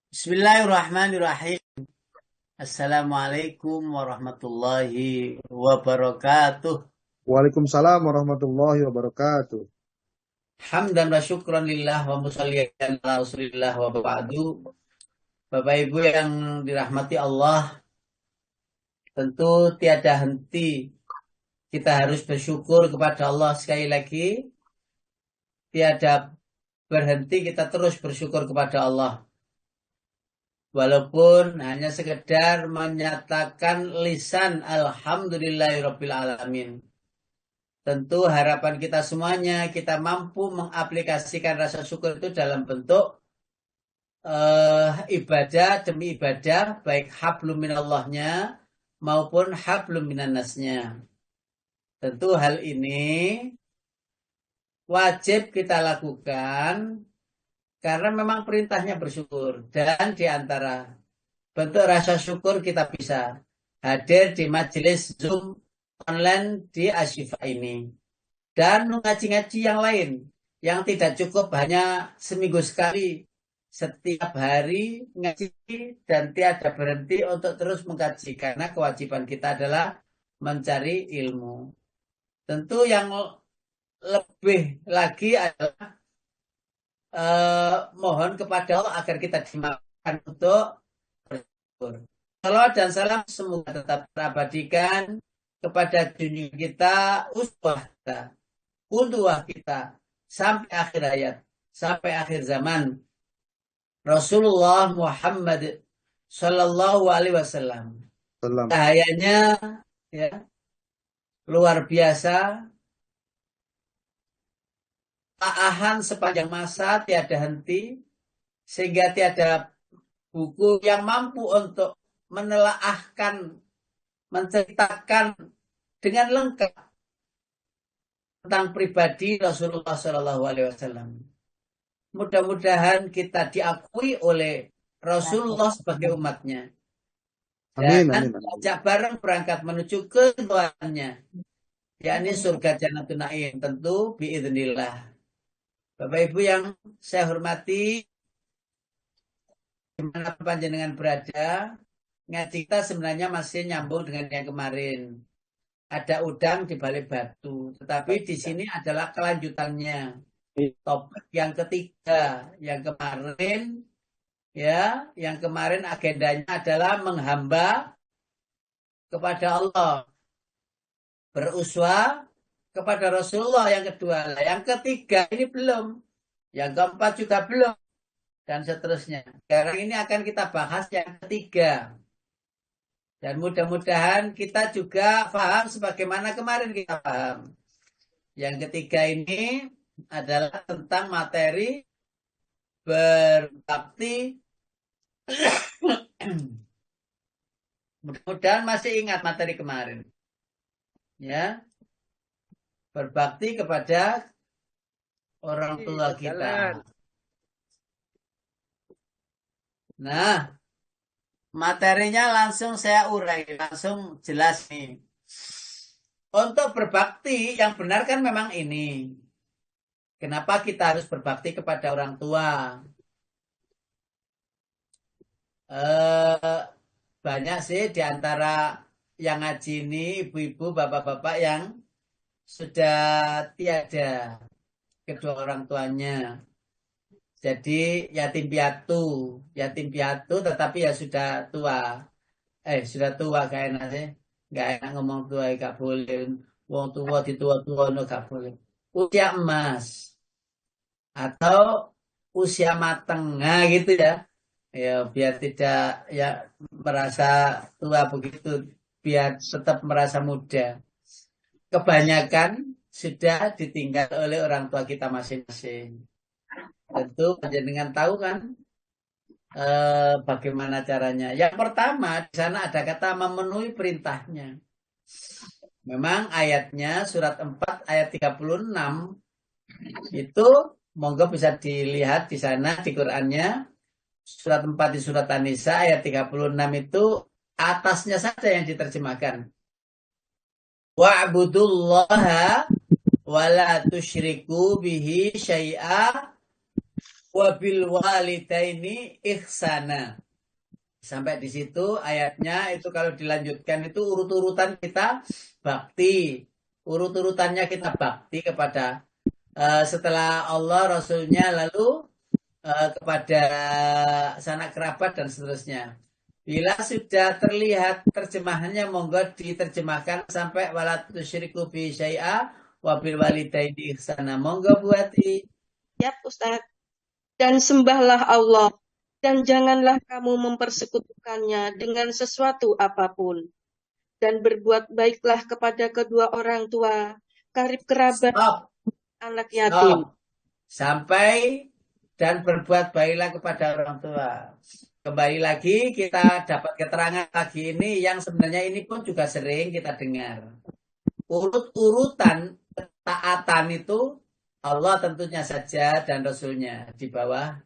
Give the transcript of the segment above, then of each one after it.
Bismillahirrahmanirrahim. Assalamualaikum warahmatullahi wabarakatuh. Waalaikumsalam warahmatullahi wabarakatuh. Hamdan wa syukran lillah wa musalliyan ala rasulillah wa ba'du. Bapak Ibu yang dirahmati Allah, tentu tiada henti kita harus bersyukur kepada Allah sekali lagi. Tiada berhenti kita terus bersyukur kepada Allah. Walaupun hanya sekedar menyatakan lisan alhamdulillahirabbil alamin. Tentu harapan kita semuanya kita mampu mengaplikasikan rasa syukur itu dalam bentuk ibadah demi ibadah, baik hablum minallahnya maupun hablum minannasnya. Tentu hal ini wajib kita lakukan karena memang perintahnya bersyukur, dan di antara bentuk rasa syukur kita bisa hadir di majelis Zoom online di Asyifa ini. Dan ngaji-ngaji yang lain yang tidak cukup hanya seminggu sekali, setiap hari ngaji dan tiada berhenti untuk terus mengkaji karena kewajiban kita adalah mencari ilmu. Tentu yang lebih lagi adalah mohon kepada Allah agar kita dimampukan untuk bersyukur. Salawat dan salam semoga tetap terabadikan kepada junjungan kita, uswah kita, qudwah kita sampai akhir hayat, sampai akhir zaman. Rasulullah Muhammad Sallallahu Alaihi Wasallam. Salam. Cahayanya ya luar biasa, taahan sepanjang masa, tiada henti, sehingga tiada buku yang mampu untuk menelaahkan, menceritakan dengan lengkap tentang pribadi Rasulullah Shallallahu Alaihi Wasallam. Mudah-mudahan kita diakui oleh Rasulullah sebagai umatnya. Amin, Dan amin, amin. ajak bareng berangkat menuju ke tujuannya, yakni surga Jannatul Naim, tentu biidznillah. Bapak Ibu yang saya hormati, dimana panjenengan berada, ngaji kita sebenarnya masih nyambung dengan yang kemarin. Ada udang di balik batu, tetapi di sini adalah kelanjutannya. Topik yang ketiga, yang kemarin, ya, yang kemarin agendanya adalah menghamba kepada Allah, beruswa kepada Rasulullah yang kedua. Yang ketiga ini belum, yang keempat juga belum, dan seterusnya. Sekarang ini akan kita bahas yang ketiga. Dan mudah-mudahan kita juga paham sebagaimana kemarin kita paham. Yang ketiga ini adalah tentang materi berbakti. Mudah-mudahan masih ingat materi kemarin. Ya, berbakti kepada orang tua kita. Nah, materinya langsung saya urai, langsung jelas nih. Untuk berbakti yang benar kan memang ini. Kenapa kita harus berbakti kepada orang tua? Banyak sih di antara yang ngaji ini, ibu-ibu, bapak-bapak yang sudah tiada kedua orang tuanya. Jadi yatim piatu tetapi ya sudah tua. Sudah tua gak enak sih. Gak enak ngomong tua, gak boleh. Wong tua di tua-tua no gak boleh. Usia emas atau usia mateng, nah gitu ya. Ya biar tidak ya merasa tua begitu, biar tetap merasa muda. Kebanyakan sudah ditinggal oleh orang tua kita masing-masing. Tentu dengan tahu kan bagaimana caranya. Yang pertama di sana ada kata memenuhi perintahnya. Memang ayatnya surat 4 ayat 36 itu monggo bisa dilihat di sana di Qur'annya. Surat 4 di surat An-Nisa ayat 36 itu atasnya saja yang diterjemahkan. Wa'budullaha wa la tusyriku bihi syai'a wabil walidaini ihsana. Sampai di situ ayatnya itu kalau dilanjutkan itu urut-urutan kita bakti. Urut-urutannya kita bakti kepada setelah Allah Rasulnya lalu kepada sanak kerabat dan seterusnya. Bila sudah terlihat terjemahannya monggo diterjemahkan sampai wala tusyriku bi syai'a wabil walidaini ihsana. Monggo buati. Ya, Ustaz. Dan sembahlah Allah, dan janganlah kamu mempersekutukannya dengan sesuatu apapun. Dan berbuat baiklah kepada kedua orang tua, karib kerabat, Stop. anak yatim. Stop. Sampai dan berbuat baiklah kepada orang tua. Kembali lagi kita dapat keterangan lagi ini yang sebenarnya ini pun juga sering kita dengar. Urut-urutan ketaatan itu Allah tentunya saja dan Rasulnya di bawah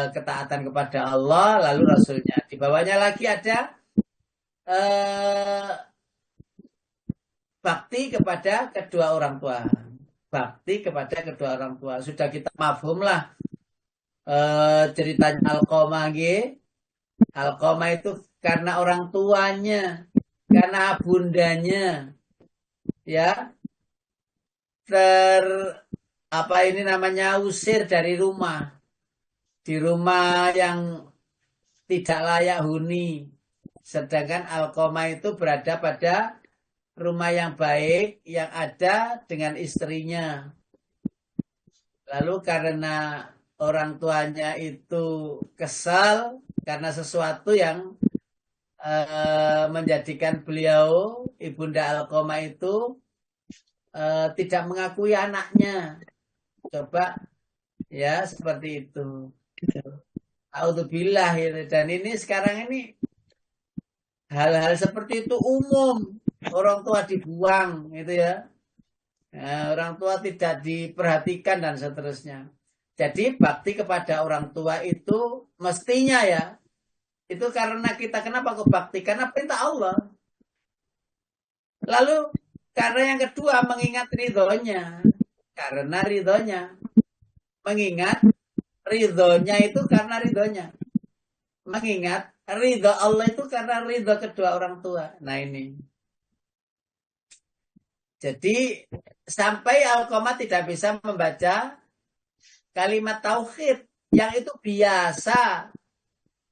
ketaatan kepada Allah lalu Rasulnya. Di bawahnya lagi ada bakti kepada kedua orang tua. Bakti kepada kedua orang tua. Sudah kita mafhum lah ceritanya Alqamah nggih. Alqamah itu karena orang tuanya, karena bundanya ya usir dari rumah. Di rumah yang tidak layak huni. Sedangkan Alqamah itu berada pada rumah yang baik yang ada dengan istrinya. Lalu karena orang tuanya itu kesal karena sesuatu yang menjadikan beliau Ibunda Alqamah itu tidak mengakui anaknya. Coba ya seperti itu. A'udzubillah gitu. Dan ini sekarang ini hal-hal seperti itu umum. Orang tua dibuang gitu ya. Orang tua tidak diperhatikan dan seterusnya. Jadi bakti kepada orang tua itu mestinya ya. Itu karena kita kenapa kok bakti? Karena perintah Allah. Lalu karena yang kedua mengingat ridhonya. Karena ridhonya. Mengingat ridhonya itu karena ridhonya. Mengingat ridho Allah itu karena ridho kedua orang tua. Nah ini. Jadi sampai Alqamah tidak bisa membaca kalimat tauhid yang itu biasa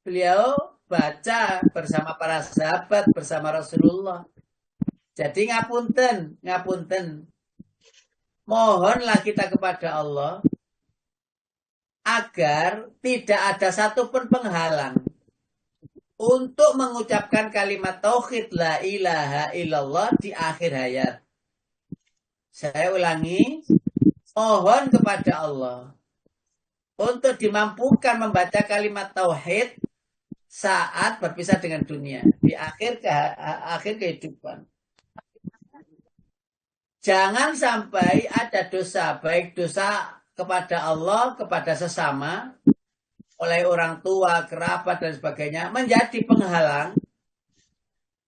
beliau baca bersama para sahabat, bersama Rasulullah. Jadi ngapunten. Mohonlah kita kepada Allah agar tidak ada satupun penghalang untuk mengucapkan kalimat tauhid la ilaha illallah di akhir hayat. Saya ulangi, mohon kepada Allah untuk dimampukan membaca kalimat tauhid saat berpisah dengan dunia di akhir kehidupan. Jangan sampai ada dosa, baik dosa kepada Allah, kepada sesama, oleh orang tua, kerabat dan sebagainya, menjadi penghalang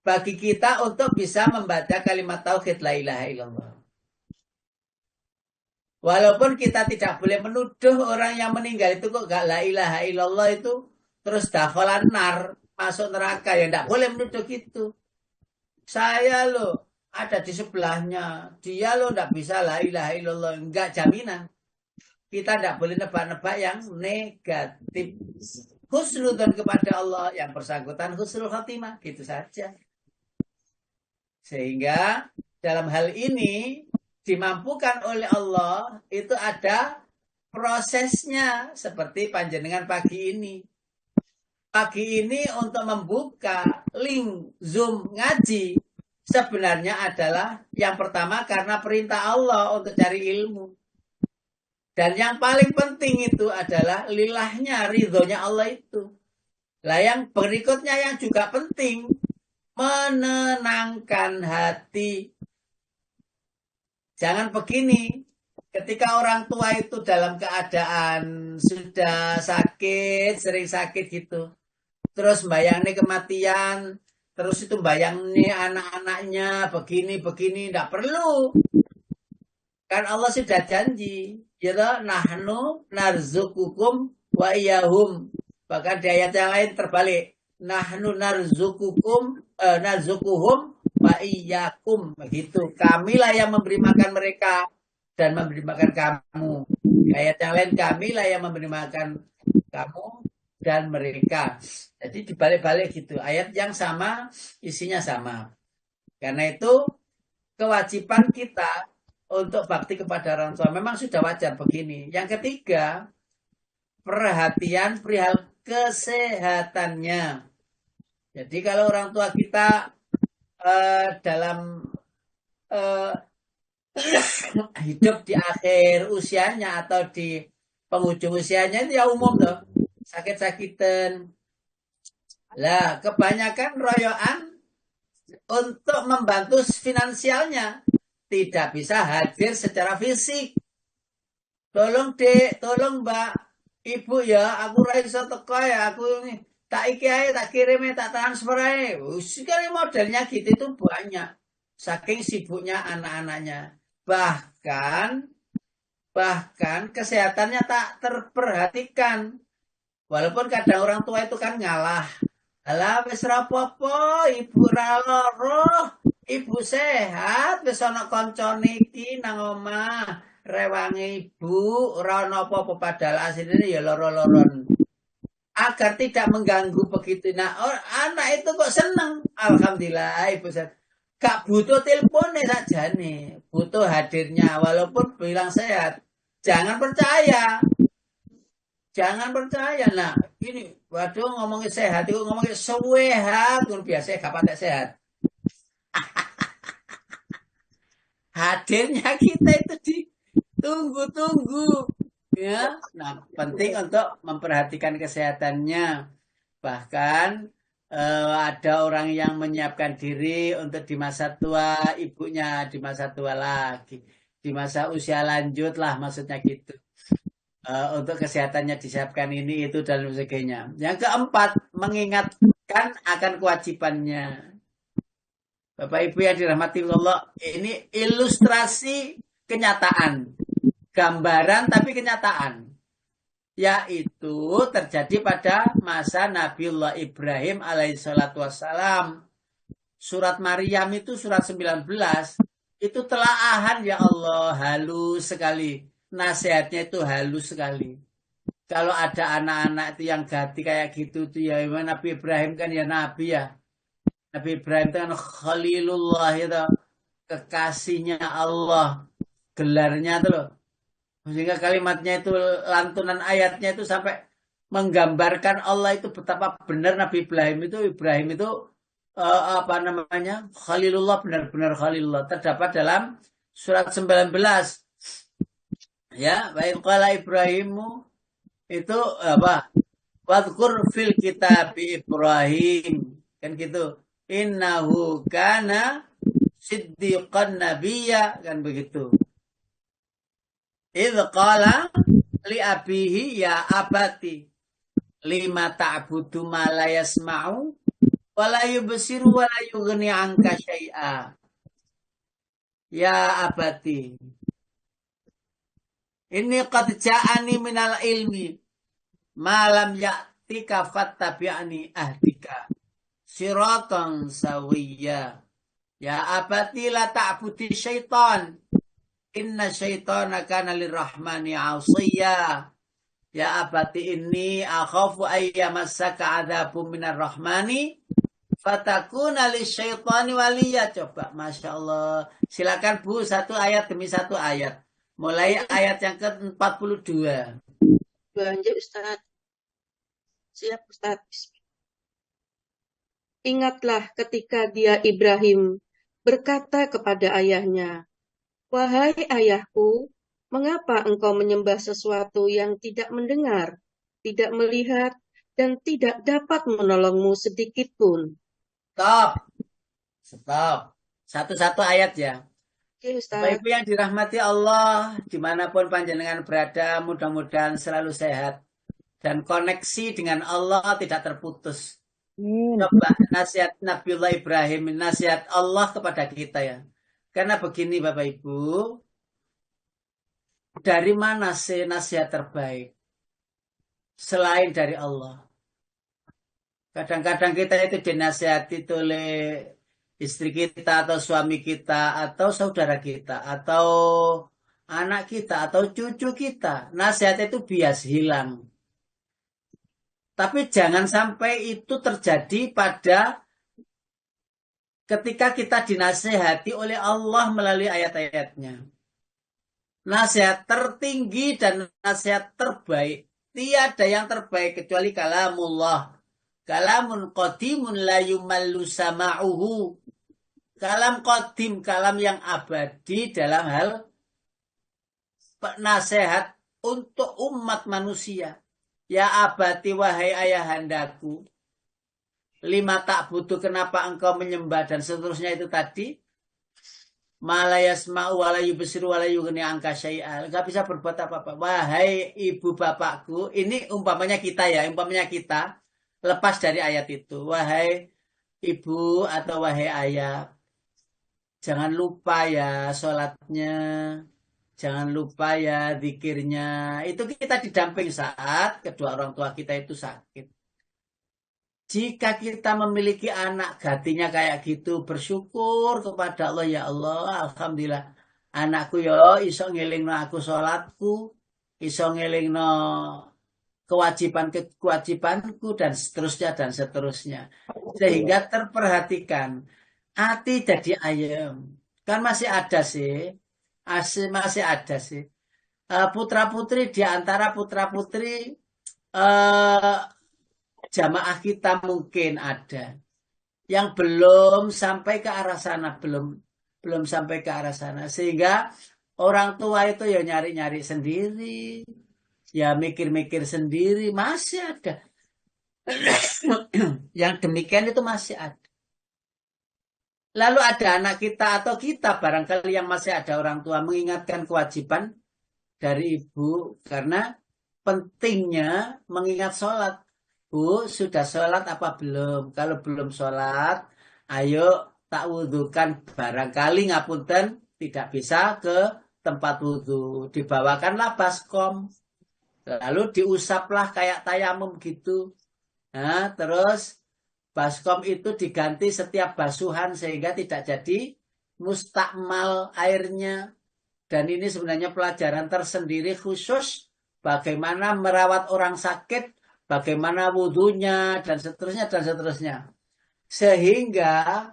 bagi kita untuk bisa membaca kalimat tauhid la ilaha illallah. Walaupun kita tidak boleh menuduh orang yang meninggal itu kok gak la ilaha illallah itu terus dakhalan nar, masuk neraka, ya tidak boleh menuduh gitu. Saya loh ada di sebelahnya, dia loh tidak bisa la ilaha illallah, enggak jaminan. Kita tidak boleh nebak-nebak yang negatif. Husnudzon kepada Allah, yang bersangkutan husnul khatimah, gitu saja. Sehingga dalam hal ini dimampukan oleh Allah itu ada prosesnya seperti panjenengan pagi ini. Pagi ini untuk membuka link Zoom ngaji sebenarnya adalah yang pertama karena perintah Allah untuk cari ilmu. Dan yang paling penting itu adalah lilahnya, ridhonya Allah itu. Lah yang berikutnya yang juga penting, menenangkan hati. Jangan begini, ketika orang tua itu dalam keadaan sudah sakit, sering sakit gitu. Terus bayangnya kematian, terus itu bayangnya anak-anaknya begini, tidak perlu. Kan Allah sudah janji, Ya toh, nahnu narzukukum wa iyahum. Bahkan di ayat yang lain terbalik. Nahnu narzukuhum wa iyyakum. Begitu. Kamilah yang memberi makan mereka dan memberi makan kamu. Di ayat yang lain kamilah yang memberi makan kamu dan mereka. Jadi dibalik-balik gitu. Ayat yang sama, isinya sama. Karena itu kewajiban kita untuk bakti kepada orang tua memang sudah wajar begini. Yang ketiga, perhatian perihal kesehatannya. Jadi kalau orang tua kita dalam hidup di akhir usianya atau di penghujung usianya itu ya umum tuh. Sakit-sakitan. Lah, kebanyakan royoan untuk membantu finansialnya tidak bisa hadir secara fisik. Tolong dek, tolong mbak, ibu ya, aku ra iso teko ya, aku ini tak iki ae, tak kirim tak transfer ae. Sekali modelnya gitu itu banyak. Saking sibuknya anak-anaknya. Bahkan kesehatannya tak terperhatikan. Walaupun kadang orang tua itu kan ngalah. Alah wis rapopo, ibu ra lara, ibu sehat, wis ana kanca niki nang omah. Rewangi ibu, ora ana apa-apa padahal asline ya lara-laron. Agar tidak mengganggu begitu. Nah, anak itu kok seneng. Alhamdulillah ibu sehat. Gak butuh teleponnya saja nih. Butuh hadirnya walaupun bilang sehat. Jangan percaya. Jangan percaya. Nah, ini waduh ngomongin sehat itu ngomongin sehat. Biasanya gak pakai sehat. Hadirnya kita itu ditunggu-tunggu. Ya, nah penting untuk memperhatikan kesehatannya. Bahkan ada orang yang menyiapkan diri untuk di masa tua ibunya, di masa tua lagi, di masa usia lanjut lah maksudnya gitu. Untuk kesehatannya disiapkan ini itu dan sebagainya. Yang keempat, mengingatkan akan kewajibannya. Bapak Ibu yang dirahmati Allah, ini ilustrasi kenyataan. Gambaran tapi kenyataan. Yaitu terjadi pada masa Nabiullah Ibrahim alaihissalatu wassalam. Surat Maryam itu surat 19. Itu telaahan ya Allah, halus sekali. Nasihatnya itu halus sekali. Kalau ada anak-anak itu yang ganti kayak gitu tuh ya Nabi Ibrahim kan ya Nabi ya. Nabi Ibrahim itu kan Khalilullah itu. Kekasihnya Allah. Gelarnya itu loh. Sehingga kalimatnya itu, lantunan ayatnya itu sampai menggambarkan Allah itu betapa benar Nabi Ibrahim itu apa namanya? Khalilullah, benar-benar Khalilullah. Terdapat dalam surat 19. Ya, wa qala Ibrahimu itu apa? Wadhkur fil kitab Ibrahim. Kan gitu. Innahu kana siddiqan nabiyya, kan begitu. Idh qala li abihi ya abati lima ta'budu ma la yasma'u wa la yubsiru wa la yughni 'anka syai'a. Ya abati, ini qad ja'ani minal ilmi ma lam ya'tika fattabi'ani ahdika siratan sawiyya. Ya abati la ta'budi syaitan. Inna syaitana kana lirrahmani 'asiyya. Ya abati inni akhafu ayyamassaka 'adzabun minar rahmani fatakuna lisyaitani waliya. Coba Masya Allah. Silakan Bu, satu ayat demi satu ayat. Mulai ayat yang ke-42. Lanjut Ustaz. Siap Ustaz. Ingatlah ketika dia Ibrahim berkata kepada ayahnya, "Wahai ayahku, mengapa engkau menyembah sesuatu yang tidak mendengar, tidak melihat, dan tidak dapat menolongmu sedikit pun?" Stop. Satu-satu ayat ya. Oke, Bapak Ustaz. Ibu yang dirahmati Allah, dimanapun panjenengan berada, mudah-mudahan selalu sehat. Dan koneksi dengan Allah tidak terputus. Coba nasihat Nabiullah Ibrahim, nasihat Allah kepada kita ya. Karena begini Bapak Ibu, dari mana sih nasihat terbaik selain dari Allah? Kadang-kadang kita itu dinasihati oleh istri kita atau suami kita atau saudara kita atau anak kita atau cucu kita. Nasihat itu bias hilang. Tapi jangan sampai itu terjadi pada ketika kita dinasihati oleh Allah melalui ayat-ayatnya. Nasihat tertinggi dan nasihat terbaik. Tiada yang terbaik kecuali kalamullah. Kalamun qadimun la yumallu sama'uhu. Kalam qadim, kalam yang abadi dalam hal nasihat untuk umat manusia. Ya abati wahai ayahandaku. Lima tak butuh kenapa engkau menyembah dan seterusnya itu tadi. Malayasma'u walayu besiru walayu geni angka syai'al. Gak bisa berbuat apa-apa. Wahai ibu bapakku. Ini umpamanya kita ya. Umpamanya kita. Lepas dari ayat itu. Wahai ibu atau wahai ayah. Jangan lupa ya sholatnya. Jangan lupa ya zikirnya. Itu kita didamping saat kedua orang tua kita itu sakit. Jika kita memiliki anak gatinya kayak gitu, bersyukur kepada Allah, ya Allah, alhamdulillah. Anakku ya iso ngelingno aku sholatku, iso ngelingno kewajibanku dan seterusnya dan seterusnya. Sehingga terperhatikan. Hati jadi ayam. Kan masih ada sih. Masih ada sih. Putra-putri di antara putra-putri jamaah kita mungkin ada yang belum sampai ke arah sana, belum sampai ke arah sana, sehingga orang tua itu ya nyari-nyari sendiri, ya mikir-mikir sendiri, masih ada. Yang demikian itu masih ada. Lalu ada anak kita atau kita barangkali yang masih ada orang tua mengingatkan kewajiban dari ibu karena pentingnya mengingat sholat. Bu, sudah sholat apa belum? Kalau belum sholat, ayo tak wudhukan. Barangkali ngapunten tidak bisa ke tempat wudhu. Dibawakanlah baskom. Lalu diusaplah kayak tayamum gitu. Nah, terus baskom itu diganti setiap basuhan sehingga tidak jadi mustakmal airnya. Dan ini sebenarnya pelajaran tersendiri khusus bagaimana merawat orang sakit, bagaimana wudhunya, dan seterusnya, dan seterusnya. Sehingga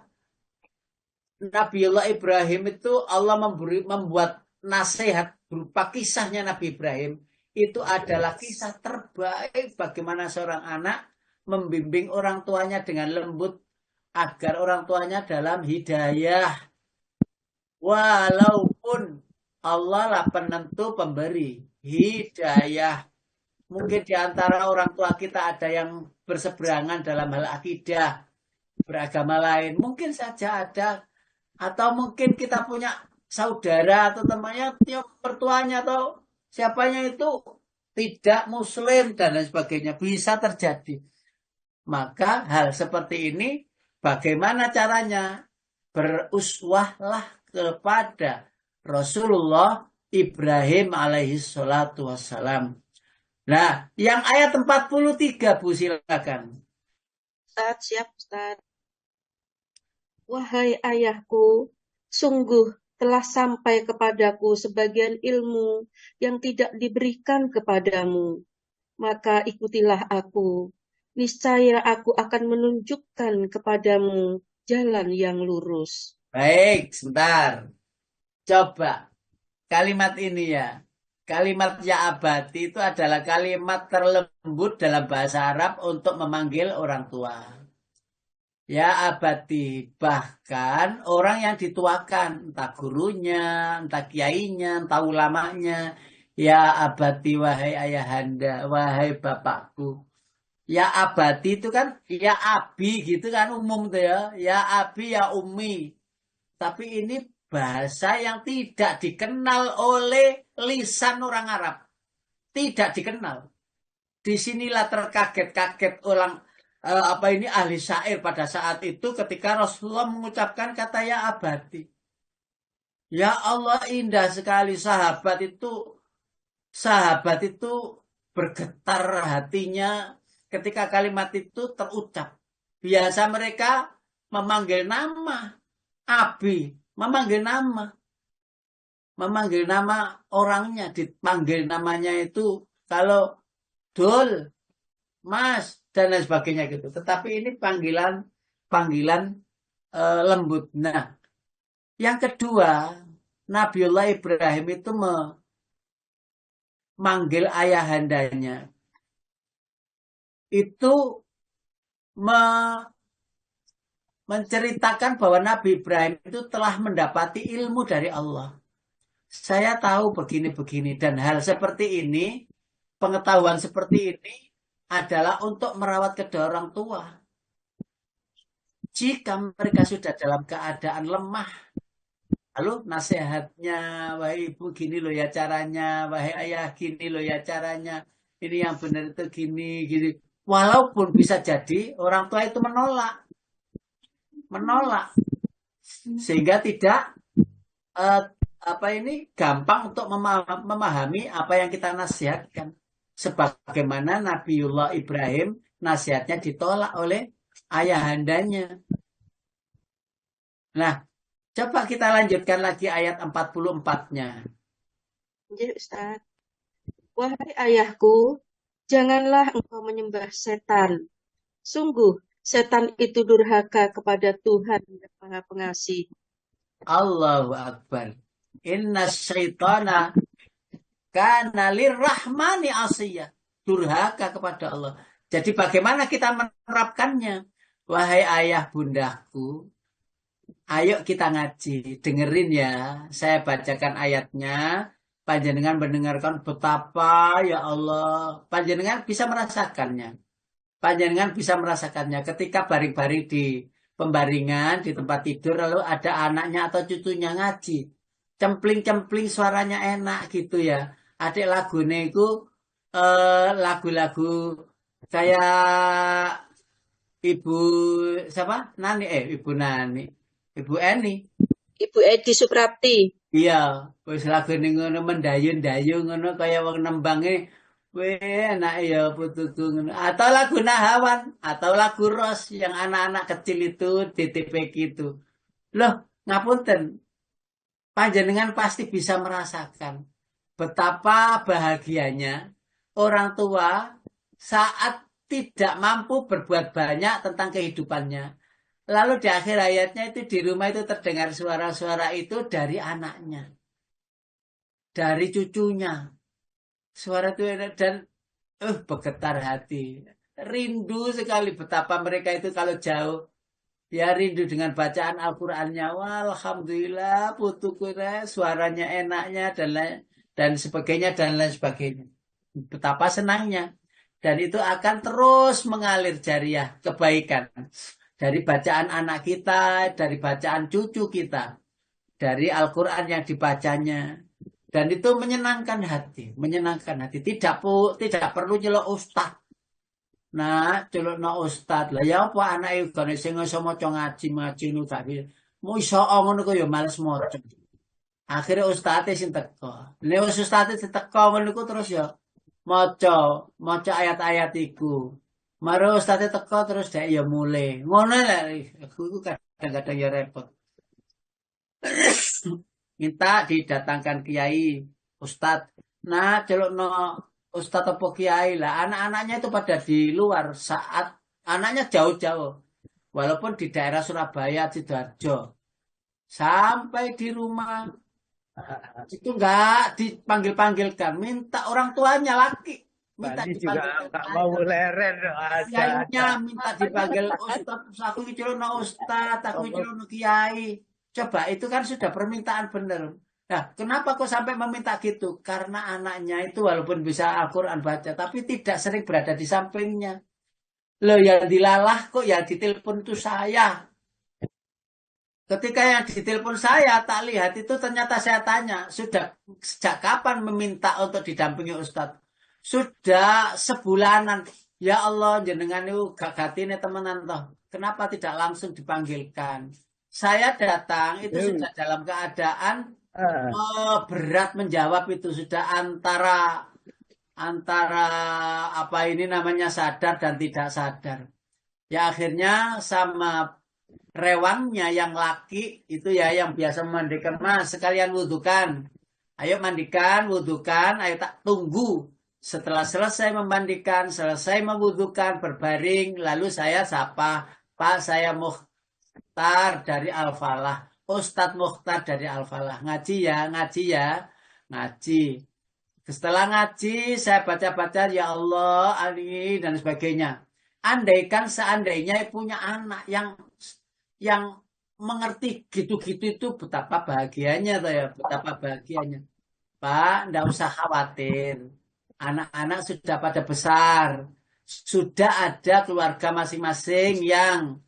Nabiullah Ibrahim itu Allah membuat nasihat berupa kisahnya Nabi Ibrahim. Itu adalah kisah terbaik bagaimana seorang anak membimbing orang tuanya dengan lembut agar orang tuanya dalam hidayah. Walaupun Allah lah penentu pemberi hidayah. Mungkin di antara orang tua kita ada yang berseberangan dalam hal akidah, beragama lain. Mungkin saja ada. Atau mungkin kita punya saudara atau temannya, mertuanya atau siapanya itu tidak muslim dan lain sebagainya. Bisa terjadi. Maka hal seperti ini bagaimana caranya? Beruswahlah kepada Rasulullah Ibrahim alaihi salatu wassalam. Nah, yang ayat 43, Bu, silakan. Ustaz, siap Ustaz. Wahai ayahku, sungguh telah sampai kepadaku sebagian ilmu yang tidak diberikan kepadamu. Maka ikutilah aku. Niscaya aku akan menunjukkan kepadamu jalan yang lurus. Baik, sebentar. Coba kalimat ini ya. Kalimat ya abati itu adalah kalimat terlembut dalam bahasa Arab untuk memanggil orang tua. Ya abati, bahkan orang yang dituakan, entah gurunya, entah kiainya, entah ulamanya. Ya abati, wahai ayahanda, wahai bapakku. Ya abati itu kan, ya abi gitu kan umum tuh ya. Ya abi, ya umi. Tapi ini bahasa yang tidak dikenal oleh lisan orang Arab. Tidak dikenal. Disinilah terkaget-kaget orang apa ini ahli syair pada saat itu ketika Rasulullah mengucapkan kata ya abadi. Ya Allah, indah sekali sahabat itu sahabat itu bergetar hatinya ketika kalimat itu terucap. Biasa mereka memanggil nama, Abi, memanggil nama orangnya, dipanggil namanya itu kalau Dul, Mas, dan lain sebagainya gitu. Tetapi ini panggilan lembut. Nah, yang kedua, Nabiullah Ibrahim itu memanggil ayahandanya. Itu menceritakan bahwa Nabi Ibrahim itu telah mendapati ilmu dari Allah. Saya tahu begini-begini dan hal seperti ini, pengetahuan seperti ini adalah untuk merawat kedua orang tua. Jika mereka sudah dalam keadaan lemah, lalu nasihatnya, wahai ibu gini loh ya caranya, wahai ayah gini loh ya caranya, ini yang benar itu gini, gini. Walaupun bisa jadi orang tua itu menolak, sehingga tidak gampang untuk memahami apa yang kita nasihatkan. Sebagaimana Nabiullah Ibrahim nasihatnya ditolak oleh ayahandanya. Nah, coba kita lanjutkan lagi ayat 44-nya. Ya, Ustaz. Wahai ayahku, janganlah engkau menyembah setan. Sungguh, setan itu durhaka kepada Tuhan yang Maha Pengasih. Allahu Akbar. Inna syaitana kana lirrahmani asiyah. Durhaka kepada Allah. Jadi bagaimana kita menerapkannya? Wahai ayah bundaku, ayo kita ngaji. Dengerin ya, saya bacakan ayatnya. Panjenengan mendengarkan betapa ya Allah. Panjenengan bisa merasakannya. Ketika baring-baring di pembaringan, di tempat tidur, lalu ada anaknya atau cucunya ngaji. Cempling-cempling suaranya enak gitu ya. Adik lagunya itu lagu-lagu kayak Ibu siapa? Ibu Eni. Ibu Edi Suprapti. Iya, wis lagune ngono mendayun-dayun ngono kaya wong nembange. Weh, enak ya putuku ngono. Atau lagu Nahawan atau lagu Ros yang anak-anak kecil itu di TPK itu. Loh, ngapunten. Panjenengan pasti bisa merasakan betapa bahagianya orang tua saat tidak mampu berbuat banyak tentang kehidupannya. Lalu di akhir ayatnya itu di rumah itu terdengar suara-suara itu dari anaknya. Dari cucunya. Suara itu dan bergetar hati. Rindu sekali betapa mereka itu kalau jauh. Ya rindu dengan bacaan Al-Qur'annya. Alhamdulillah putuku suaranya enaknya dan sebagainya dan lain sebagainya. Betapa senangnya. Dan itu akan terus mengalir jariah kebaikan. Dari bacaan anak kita, dari bacaan cucu kita, dari Al-Quran yang dibacanya. Dan itu menyenangkan hati. Tidak perlu nyelok ustaz. Nah, celuk no ustaz lah. Ya apa anak itu kan sing iso maca ngaji nu gak bisa. Mu iso ngono ku ya males maca. Akhirnya ustaz sing teko. Nek ustaz sing teko ngono ku terus ya maca ayat-ayat iku. Maro ustaz teko terus dhek ya mulai. Ngono lah aku kadang-kadang ya repot. Minta didatangkan kiai, ustaz. Nah, celuk no Ustadz apa kiai lah, anak-anaknya itu pada di luar saat anaknya jauh-jauh, walaupun di daerah Surabaya, Sidoarjo, sampai di rumah itu nggak dipanggil-panggilkan, minta orang tuanya laki, minta dipanggil nggak mau leren kiainya, minta dipanggil Ustadz, aku celana Ustadz, aku celana kiai. Coba itu kan sudah permintaan bener. Nah, kenapa kok sampai meminta gitu? Karena anaknya itu walaupun bisa Al-Quran baca, tapi tidak sering berada di sampingnya. Loh, yang dilalah kok yang ditelepon itu saya. Ketika yang ditelepon saya, tak lihat itu ternyata saya tanya, sudah sejak kapan meminta untuk didampingi Ustadz? Sudah sebulanan. Ya Allah, jenengan itu gak gatine temenan toh. Kenapa tidak langsung dipanggilkan? Saya datang itu sudah dalam keadaan berat menjawab itu sudah antara antara apa ini namanya sadar dan tidak sadar. Ya akhirnya sama rewangnya yang laki itu ya yang biasa memandikan, Mas sekalian wudhukan. Ayo mandikan, wudhukan, ayo tak tunggu. Setelah selesai memandikan, selesai mewudhukan, berbaring, lalu saya sapa, Pak saya Mukhtar dari Al-Falah. Ustadz Mukhtar dari Al-Falah. Ngaji ya, ngaji ya, ngaji. Setelah ngaji, saya baca-baca, ya Allah, Ali, dan sebagainya. Andaikan seandainya punya anak yang mengerti gitu-gitu itu betapa bahagianya, ya, betapa bahagianya. Pak, enggak usah khawatir. Anak-anak sudah pada besar. Sudah ada keluarga masing-masing yang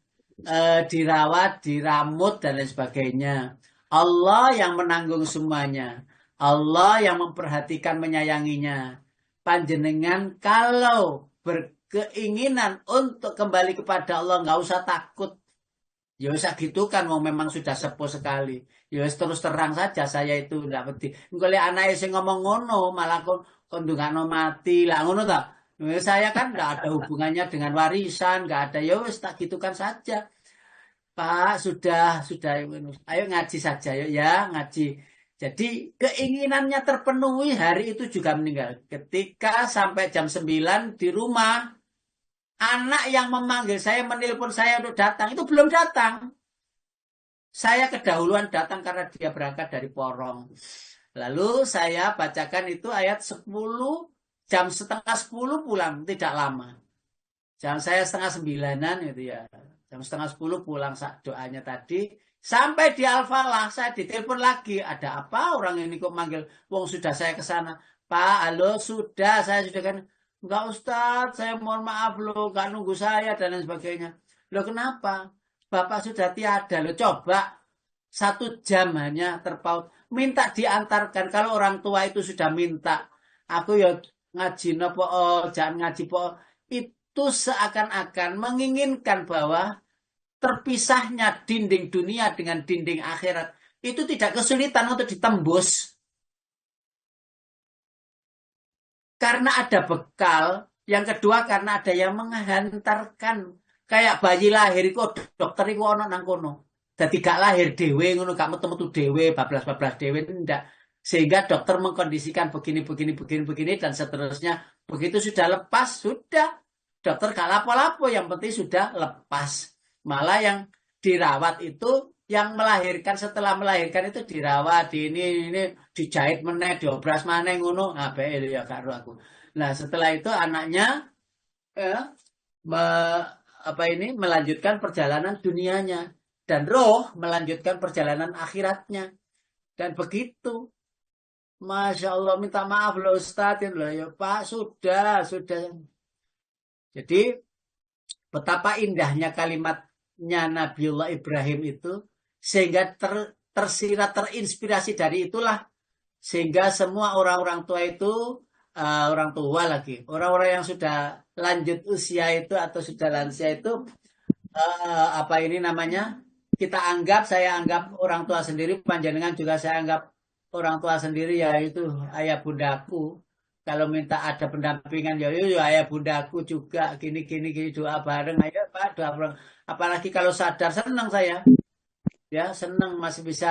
dirawat, diramut, dan lain sebagainya. Allah yang menanggung semuanya. Allah yang memperhatikan, menyayanginya. Panjenengan kalau berkeinginan untuk kembali kepada Allah, nggak usah takut. Ya usah gitu kan, mau memang sudah sepuh sekali. Ya terus terang saja saya itu nggak pedih. Kalau anak sing ngomong ngono, malah kon ndongakno mati lah ngono tak. Saya kan nggak ada hubungannya dengan warisan, nggak ada. Ya wis tak gitukan saja. Pak, sudah. Ayo ngaji saja, yuk ya, ngaji. Jadi keinginannya terpenuhi, hari itu juga meninggal. Ketika sampai jam 9 di rumah, anak yang memanggil saya, menelpon saya untuk datang, itu belum datang. Saya kedahuluan datang karena dia berangkat dari Porong. Lalu saya bacakan itu ayat 10, jam setengah 10 pulang, tidak lama. Jam saya setengah 9-an itu ya. Jam setengah 10 pulang doanya tadi. Sampai di Al-Falah, saya ditelepon lagi. Ada apa orang ini kok manggil? Wong sudah saya ke sana. Pak, halo, sudah. Saya sudah kan. Enggak Ustadz, saya mohon maaf loh. Enggak nunggu saya dan lain sebagainya. Loh kenapa? Bapak sudah tiada. Loh coba. 1 jam hanya terpaut. Minta diantarkan. Kalau orang tua itu sudah minta. Aku ya ngaji nopo, jangan ngaji po. Itu seakan-akan menginginkan bahwa terpisahnya dinding dunia dengan dinding akhirat itu tidak kesulitan untuk ditembus karena ada bekal. Yang kedua karena ada yang menghantarkan, kayak bayi lahir itu dokter itu ono nang kono, dadi gak lahir dhewe ngono, gak metu-metu dhewe bablas-bablas dhewe ndak, sehingga dokter mengkondisikan begini dan seterusnya. Begitu sudah lepas, sudah dokter gak lapo-lapo, yang penting sudah lepas. Malah yang dirawat itu yang melahirkan, setelah melahirkan itu dirawat, ini dijahit meneh, diobras maneh ngono, ngabe ya karo aku. Nah, setelah itu anaknya melanjutkan perjalanan dunianya dan roh melanjutkan perjalanan akhiratnya. Dan begitu. Masya Allah, minta maaf loh Ustadz ya Pak, sudah. Jadi betapa indahnya kalimatnya Nabiullah Ibrahim itu, sehingga tersirat, terinspirasi dari itulah, sehingga semua orang-orang tua itu, orang-orang yang sudah lanjut usia itu atau sudah lansia itu, saya anggap orang tua sendiri, panjenengan juga saya anggap orang tua sendiri, yaitu ayah bundaku. Kalau minta ada pendampingan, ya ayah bundaku juga, gini, doa bareng, ayo Pak, doa bareng. Apalagi kalau sadar, senang saya. Ya, senang masih bisa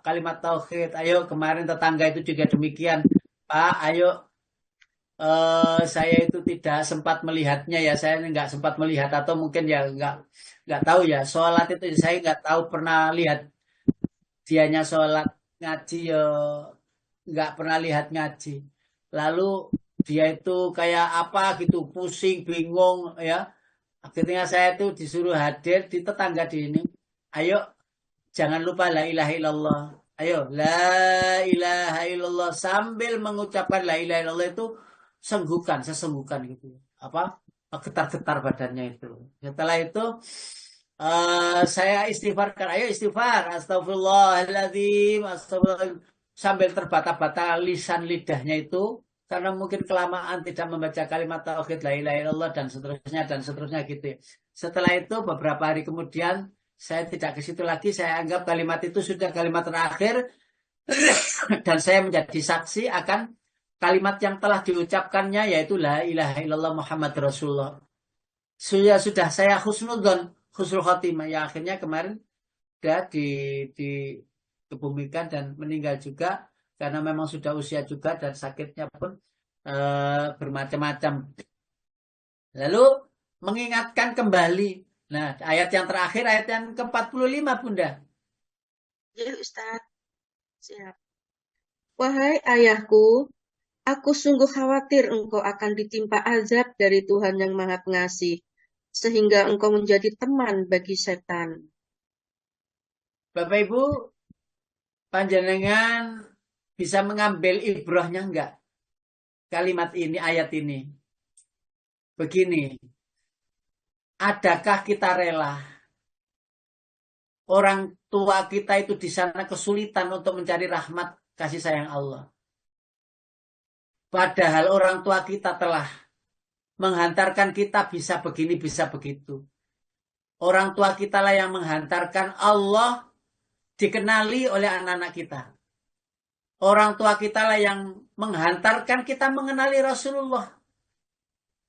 kalimat tauhid. Ayo, kemarin tetangga itu juga demikian. Pak, ayo, saya itu tidak sempat melihatnya ya, saya nggak sempat melihat, atau mungkin ya nggak tahu ya, sholat itu saya nggak tahu pernah lihat dianya sholat, ngaji ya nggak pernah lihat ngaji. Lalu dia itu kayak apa gitu, pusing, bingung ya. Akhirnya saya itu disuruh hadir di tetangga di ini. Ayo, jangan lupa la ilaha illallah. Ayo, la ilaha illallah. Sambil mengucapkan la ilaha illallah itu sesenggukan gitu. Apa? Getar-getar badannya itu. Setelah itu saya istighfarkan. Ayo istighfar. Astagfirullahaladzim. Astagfirullahaladzim. Sambil terbata-bata lisan lidahnya itu, karena mungkin kelamaan tidak membaca kalimat tauhid la ilaha illallah dan seterusnya gitu. Setelah itu beberapa hari kemudian saya tidak ke situ lagi, saya anggap kalimat itu sudah kalimat terakhir. Dan saya menjadi saksi akan kalimat yang telah diucapkannya, yaitu la ilaha illallah Muhammad Rasulullah. Sudah saya husnudzon, husnul khotimah. Ya akhirnya kemarin sudah dikebumikan dan meninggal juga karena memang sudah usia juga dan sakitnya pun bermacam-macam. Lalu mengingatkan kembali. Nah, ayat yang terakhir, ayat yang ke-45, Bunda. Ya, Ustaz. Siap. Wahai ayahku, aku sungguh khawatir engkau akan ditimpa azab dari Tuhan yang Maha Pengasih, sehingga engkau menjadi teman bagi setan. Bapak Ibu, panjenengan bisa mengambil ibrahnya enggak? Kalimat ini, ayat ini. Begini, adakah kita rela orang tua kita itu di sana kesulitan untuk mencari rahmat kasih sayang Allah? Padahal orang tua kita telah menghantarkan kita bisa begini, bisa begitu. Orang tua kita lah yang menghantarkan Allah dikenali oleh anak-anak kita. Orang tua kita lah yang menghantarkan kita mengenali Rasulullah.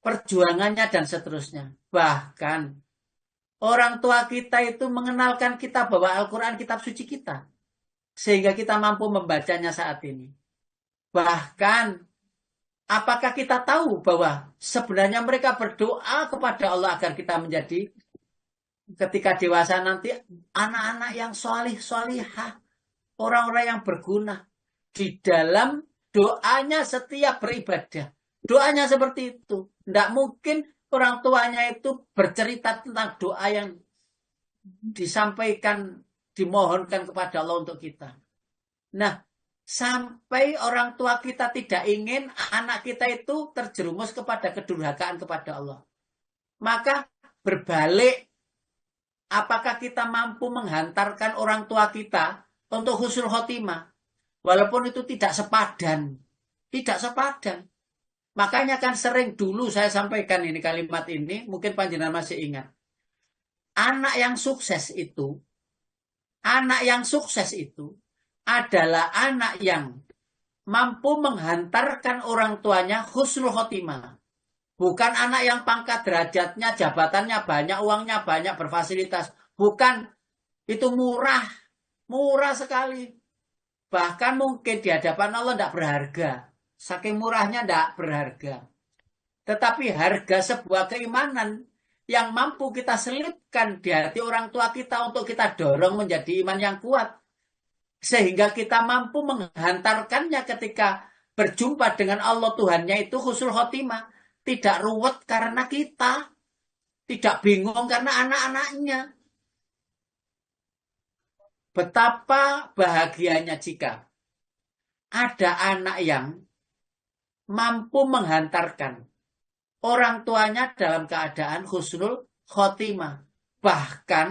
Perjuangannya dan seterusnya. Bahkan orang tua kita itu mengenalkan kita bahwa Al-Quran kitab suci kita. Sehingga kita mampu membacanya saat ini. Bahkan apakah kita tahu bahwa sebenarnya mereka berdoa kepada Allah agar kita menjadi ketika dewasa nanti anak-anak yang solih-solihah. Orang-orang yang berguna. Di dalam doanya setiap beribadah. Doanya seperti itu. Tidak mungkin orang tuanya itu bercerita tentang doa yang disampaikan, dimohonkan kepada Allah untuk kita. Nah, sampai orang tua kita tidak ingin anak kita itu terjerumus kepada kedurhakaan kepada Allah. Maka berbalik, apakah kita mampu menghantarkan orang tua kita untuk husnul khotimah? Walaupun itu tidak sepadan. Tidak sepadan. Makanya kan sering dulu saya sampaikan ini kalimat ini, mungkin panjenengan masih ingat. Anak yang sukses itu adalah anak yang mampu menghantarkan orang tuanya husnul khotimah. Bukan anak yang pangkat derajatnya, jabatannya banyak, uangnya banyak, berfasilitas. Bukan, itu murah sekali. Bahkan mungkin di hadapan Allah tidak berharga. Saking murahnya tidak berharga. Tetapi harga sebuah keimanan yang mampu kita selipkan di hati orang tua kita untuk kita dorong menjadi iman yang kuat. Sehingga kita mampu menghantarkannya ketika berjumpa dengan Allah Tuhannya itu husnul khotimah. Tidak ruwet karena kita. Tidak bingung karena anak-anaknya. Betapa bahagianya jika ada anak yang mampu menghantarkan orang tuanya dalam keadaan husnul khotimah. Bahkan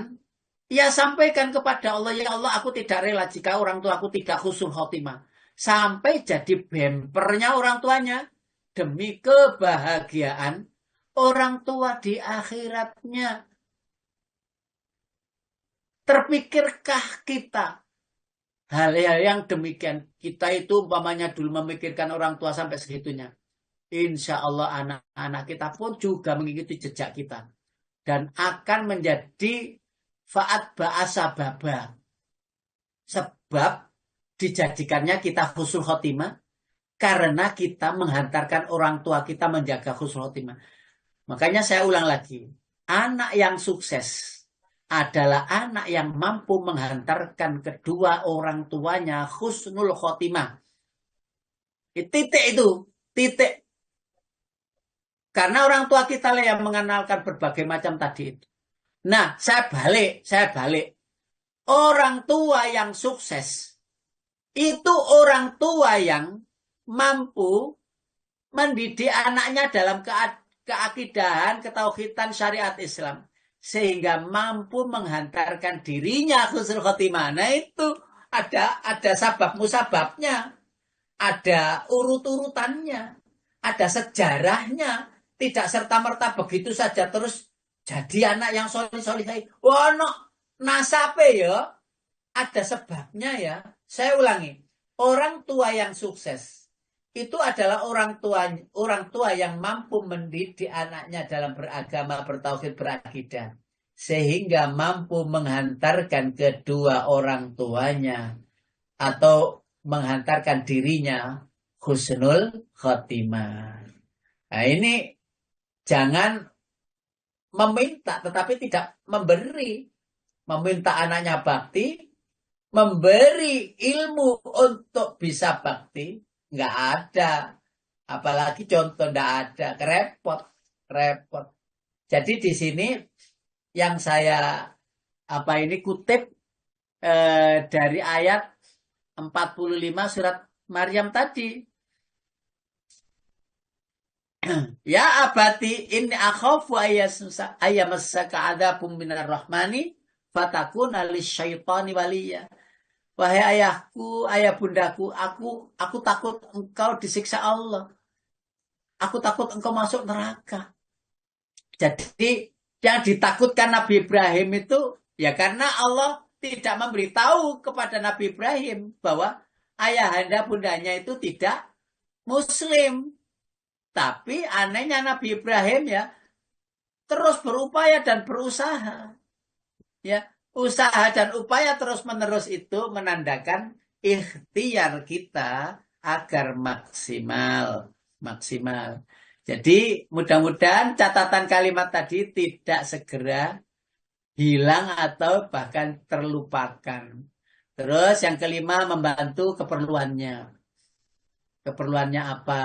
ia sampaikan kepada Allah, ya Allah aku tidak rela jika orang tua aku tidak husnul khotimah. Sampai jadi bempernya orang tuanya demi kebahagiaan orang tua di akhiratnya. Terpikirkah kita hal-hal yang demikian? Kita itu umpamanya dulu memikirkan orang tua sampai segitunya. Insya Allah anak-anak kita pun juga mengikuti jejak kita. Dan akan menjadi fa'at ba'asa baba. Sebab dijadikannya kita husnul khotimah. Karena kita menghantarkan orang tua kita menjaga husnul khotimah. Makanya saya ulang lagi. Anak yang sukses adalah anak yang mampu menghantarkan kedua orang tuanya husnul khotimah. Titik itu. Titik. Karena orang tua kita lah yang mengenalkan berbagai macam tadi itu. Nah, saya balik. Orang tua yang sukses itu orang tua yang mampu mendidik anaknya dalam keakidahan, ketauhidan syariat Islam. Sehingga mampu menghantarkan dirinya husnul khotimah. Nah itu ada sabab musababnya. Ada urut-urutannya. Ada sejarahnya. Tidak serta-merta begitu saja terus jadi anak yang solih-solih. Wah, no, nasabe ya. Ada sebabnya ya. Saya ulangi. Orang tua yang sukses itu adalah orang tua yang mampu mendidik anaknya dalam beragama, bertauhid, berakidah, sehingga mampu menghantarkan kedua orang tuanya atau menghantarkan dirinya husnul khotimah. Nah, ini jangan meminta tetapi tidak memberi. Meminta anaknya bakti, memberi ilmu untuk bisa bakti, nggak ada. Apalagi contoh nggak ada, repot. Jadi di sini yang saya kutip dari ayat 45 surat Maryam tadi. Ya abati inni akhafu ayamassaka adzabun minar rahmani fatakuna lisyaitani waliya. Wahai ayahku, ayah bundaku, aku takut engkau disiksa Allah. Aku takut engkau masuk neraka. Jadi yang ditakutkan Nabi Ibrahim itu ya karena Allah tidak memberitahu kepada Nabi Ibrahim bahwa ayahanda bundanya itu tidak Muslim. Tapi anehnya Nabi Ibrahim ya terus berupaya dan berusaha. Ya, usaha dan upaya terus-menerus itu menandakan ikhtiar kita agar maksimal. Jadi mudah-mudahan catatan kalimat tadi tidak segera hilang atau bahkan terlupakan. Terus yang kelima, membantu keperluannya. Keperluannya apa?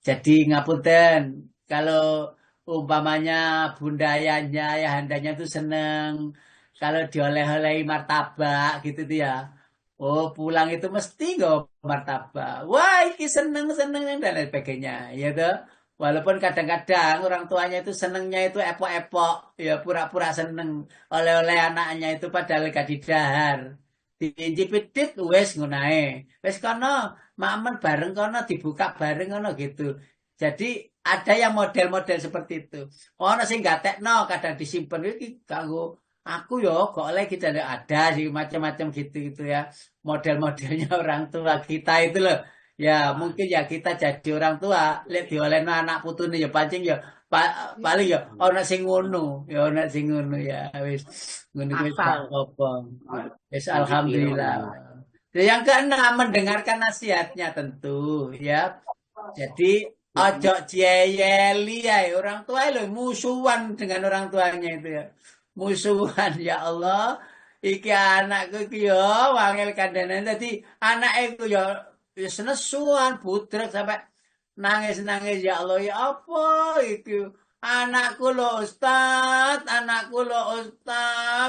Jadi ngapunten, kalau umpamanya bundayanya, ayahandanya tuh seneng, kalau dioleh-olehi martabak gitu tuh ya. Oh, pulang itu mesti nggak martabak. Wah, ini seneng dan lain sebagainya, ya tuh. Walaupun kadang-kadang orang tuanya itu senengnya itu epok-epok, ya pura-pura seneng oleh-oleh anaknya itu padahal gak didahar. Diinjipit wes ngunae. Wes kono mamen bareng kono dibuka bareng kono gitu. Jadi ada yang model-model seperti itu. Ono sing gatekno kadang disimpen iki kanggo aku yo kok oleh kita ada sih macam-macam gitu ya. Model-modelnya orang tua kita itu loh. Ya mungkin ya kita jadi orang tua lihat diolehno anak putune ya pancing ya paling ya ono sing ngono ya wis ngono wis apa. Yes, alhamdulillah. Yang keenam, mendengarkan nasihatnya tentu ya. Jadi ojo jeyeli ya orang tua lo musuhan dengan orang tuanya itu ya. Musuhan ya Allah. Iki anakku iki yo wangil kandhane dadi anak itu yo senesuan budrek sampai nangis ya Allah ya apa itu anakku lo Ustaz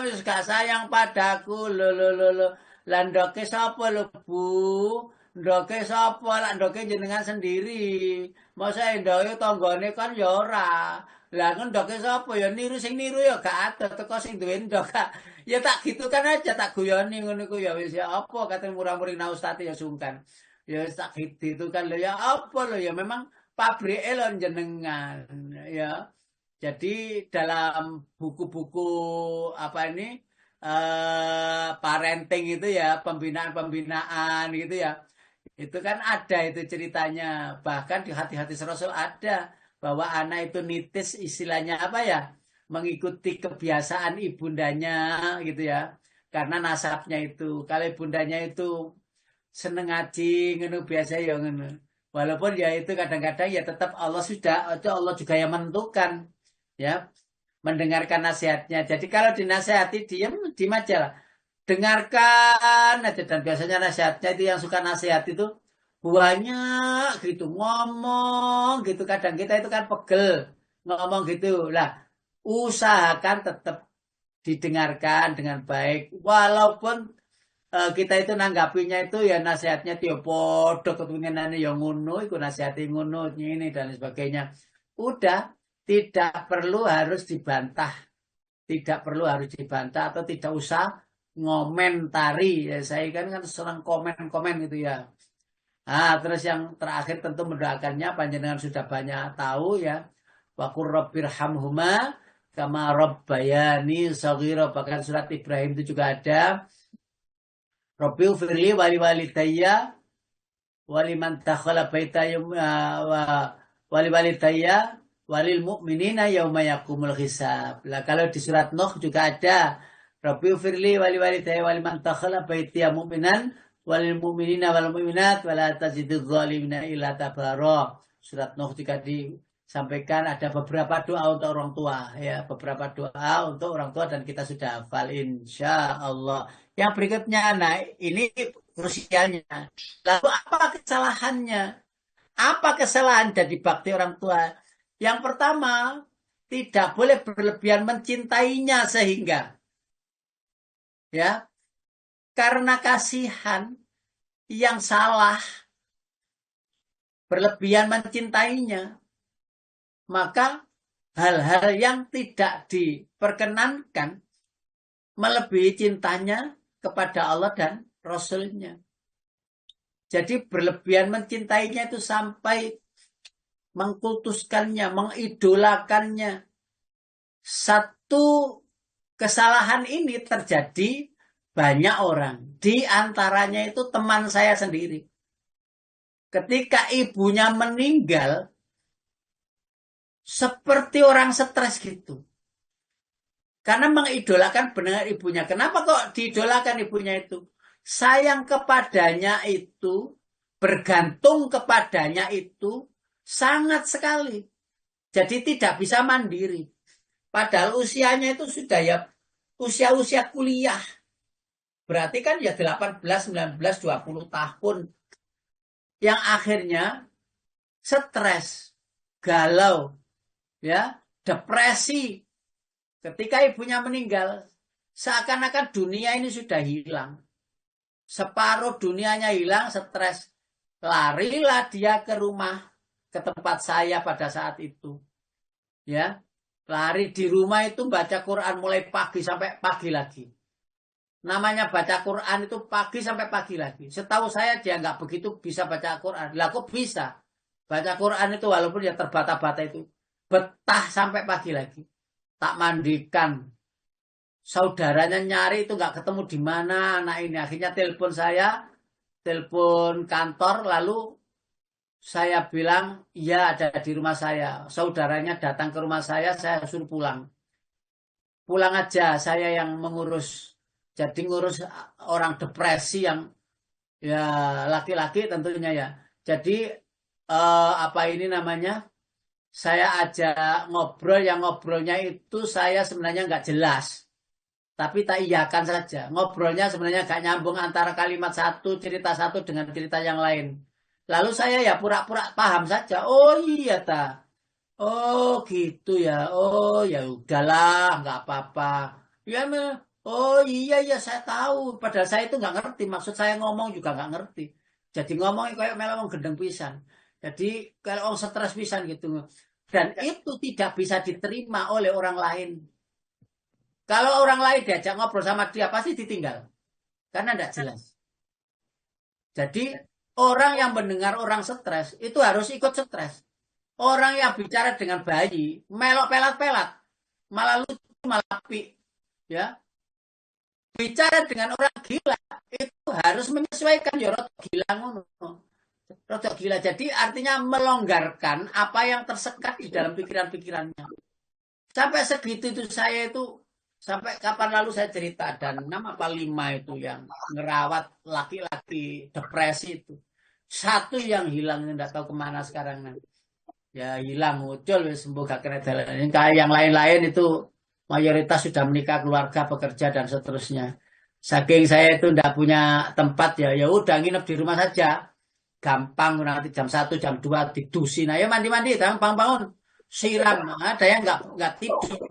wis gak sayang padaku lo landoke sapa lo Bu ndoke sapa lak ndoke jenengan sendiri masa ndoke tanggane kan ya ora lah kan ndoke sapa ya niru sing niru ya gak ada teko sing duwe ndok ya tak gitu kan aja tak guyoni ngono ku ya wis ya apa kate murah-murih na Ustaz ya sungkan ya tak gitu itu kan lo ya apa lo ya memang pabrik elon jenengan ya. Jadi dalam buku-buku parenting itu ya pembinaan gitu ya. Itu kan ada itu ceritanya. Bahkan di hati-hati Rasul ada bahwa anak itu nitis istilahnya apa ya? Mengikuti kebiasaan ibundanya gitu ya. Karena nasabnya itu. Kalau ibundanya itu seneng ngaji ngono biasa ya ngono. Walaupun ya itu kadang-kadang ya tetap Allah juga yang menentukan ya mendengarkan nasihatnya. Jadi kalau dinasehati diam aja lah. Dengarkan aja dan biasanya nasihatnya itu yang suka nasihat itu banyak gitu ngomong gitu kadang kita itu kan pegel ngomong gitu lah usahakan tetap didengarkan dengan baik walaupun kita itu nanggapinya itu ya nasihatnya dia podo kepinginannya yang ngono iku nasihati ngono ini dan sebagainya udah tidak perlu harus dibantah atau tidak usah ngomentari ya saya kan serang komen gitu ya terus yang terakhir tentu mendoakannya panjenengan sudah banyak tahu ya wa qur rabbirhamhuma kama rabbayani shaghira bahkan surat Ibrahim itu juga ada Rabbi ufirli wali walidayya waliman dakhala baitaya wali walidayya walil mu'minina yauma yaqumul hisab. Lah kalau di surat Nuh juga ada Rabbi ufirli wali walidayya waliman dakhala baitaya mu'minan walil mu'minina wal mu'minat wala tazidudz zalimina illa tabara. Surat Nuh juga disampaikan ada beberapa doa untuk orang tua ya, beberapa doa untuk orang tua dan kita sudah hafal insyaallah. Yang berikutnya, nah ini krusialnya. Lalu apa kesalahannya? Apa kesalahan dari bakti orang tua? Yang pertama, tidak boleh berlebihan mencintainya sehingga ya, karena kasihan yang salah berlebihan mencintainya, maka hal-hal yang tidak diperkenankan melebihi cintanya kepada Allah dan Rasul-Nya. Jadi berlebihan mencintainya itu sampai mengkultuskannya, mengidolakannya. Satu kesalahan ini terjadi banyak orang. Di antaranya itu teman saya sendiri. Ketika ibunya meninggal, seperti orang stres gitu. Karena mengidolakan benar ibunya. Kenapa kok diidolakan ibunya itu? Sayang kepadanya itu, bergantung kepadanya itu sangat sekali. Jadi tidak bisa mandiri. Padahal usianya itu sudah ya usia-usia kuliah. Berarti kan ya 18, 19, 20 tahun. Yang akhirnya stres, galau, ya, depresi. Ketika ibunya meninggal, seakan-akan dunia ini sudah hilang. Separuh dunianya hilang, stres. Larilah dia ke rumah, ke tempat saya pada saat itu. Ya, lari di rumah itu baca Quran mulai pagi sampai pagi lagi. Namanya baca Quran itu pagi sampai pagi lagi. Setahu saya dia nggak begitu bisa baca Quran. Lah kok bisa? Baca Quran itu walaupun ya terbata-bata itu. Betah sampai pagi lagi. Tak mandikan. Saudaranya nyari itu nggak ketemu di mana anak ini. Akhirnya telepon saya, telepon kantor, lalu saya bilang, iya ada di rumah saya. Saudaranya datang ke rumah saya suruh pulang. Pulang aja, saya yang mengurus. Jadi ngurus orang depresi yang ya laki-laki tentunya ya. Jadi apa ini namanya? Saya ajak ngobrol, yang ngobrolnya itu saya sebenarnya nggak jelas. Tapi tak iyakan saja. Ngobrolnya sebenarnya nggak nyambung antara kalimat satu, cerita satu dengan cerita yang lain. Lalu saya ya pura-pura paham saja. Oh iya ta. Oh gitu ya. Oh ya udahlah, nggak apa-apa. Ya oh iya ya saya tahu. Padahal saya itu nggak ngerti. Maksud saya ngomong juga nggak ngerti. Jadi ngomongnya kayak melong gendeng pisan. Jadi kalau orang stres pisan gitu. Dan itu tidak bisa diterima oleh orang lain. Kalau orang lain diajak ngobrol sama dia pasti ditinggal. Karena tidak jelas. Jadi orang yang mendengar orang stres itu harus ikut stres. Orang yang bicara dengan bayi melok pelat-pelat. Malah lucu, malah api. Ya. Bicara dengan orang gila itu harus menyesuaikan ya rotok gila ngono. Rotok gila jadi artinya melonggarkan apa yang tersekat di dalam pikiran-pikirannya. Sampai segitu itu saya itu sampai kapan lalu saya cerita dan nama Pak Lima itu yang ngerawat laki-laki depresi itu. Satu yang hilang tidak tahu kemana sekarang. Ya hilang muncul sembuh gak kena dalan. Kayak yang lain-lain itu mayoritas sudah menikah, keluarga, bekerja dan seterusnya. Saking saya itu tidak punya tempat ya udah nginep di rumah saja. Gampang nanti jam 1, jam 2 didusin. Ayo mandi-mandi, gampang bangun. Siram. Ada yang nggak tidur.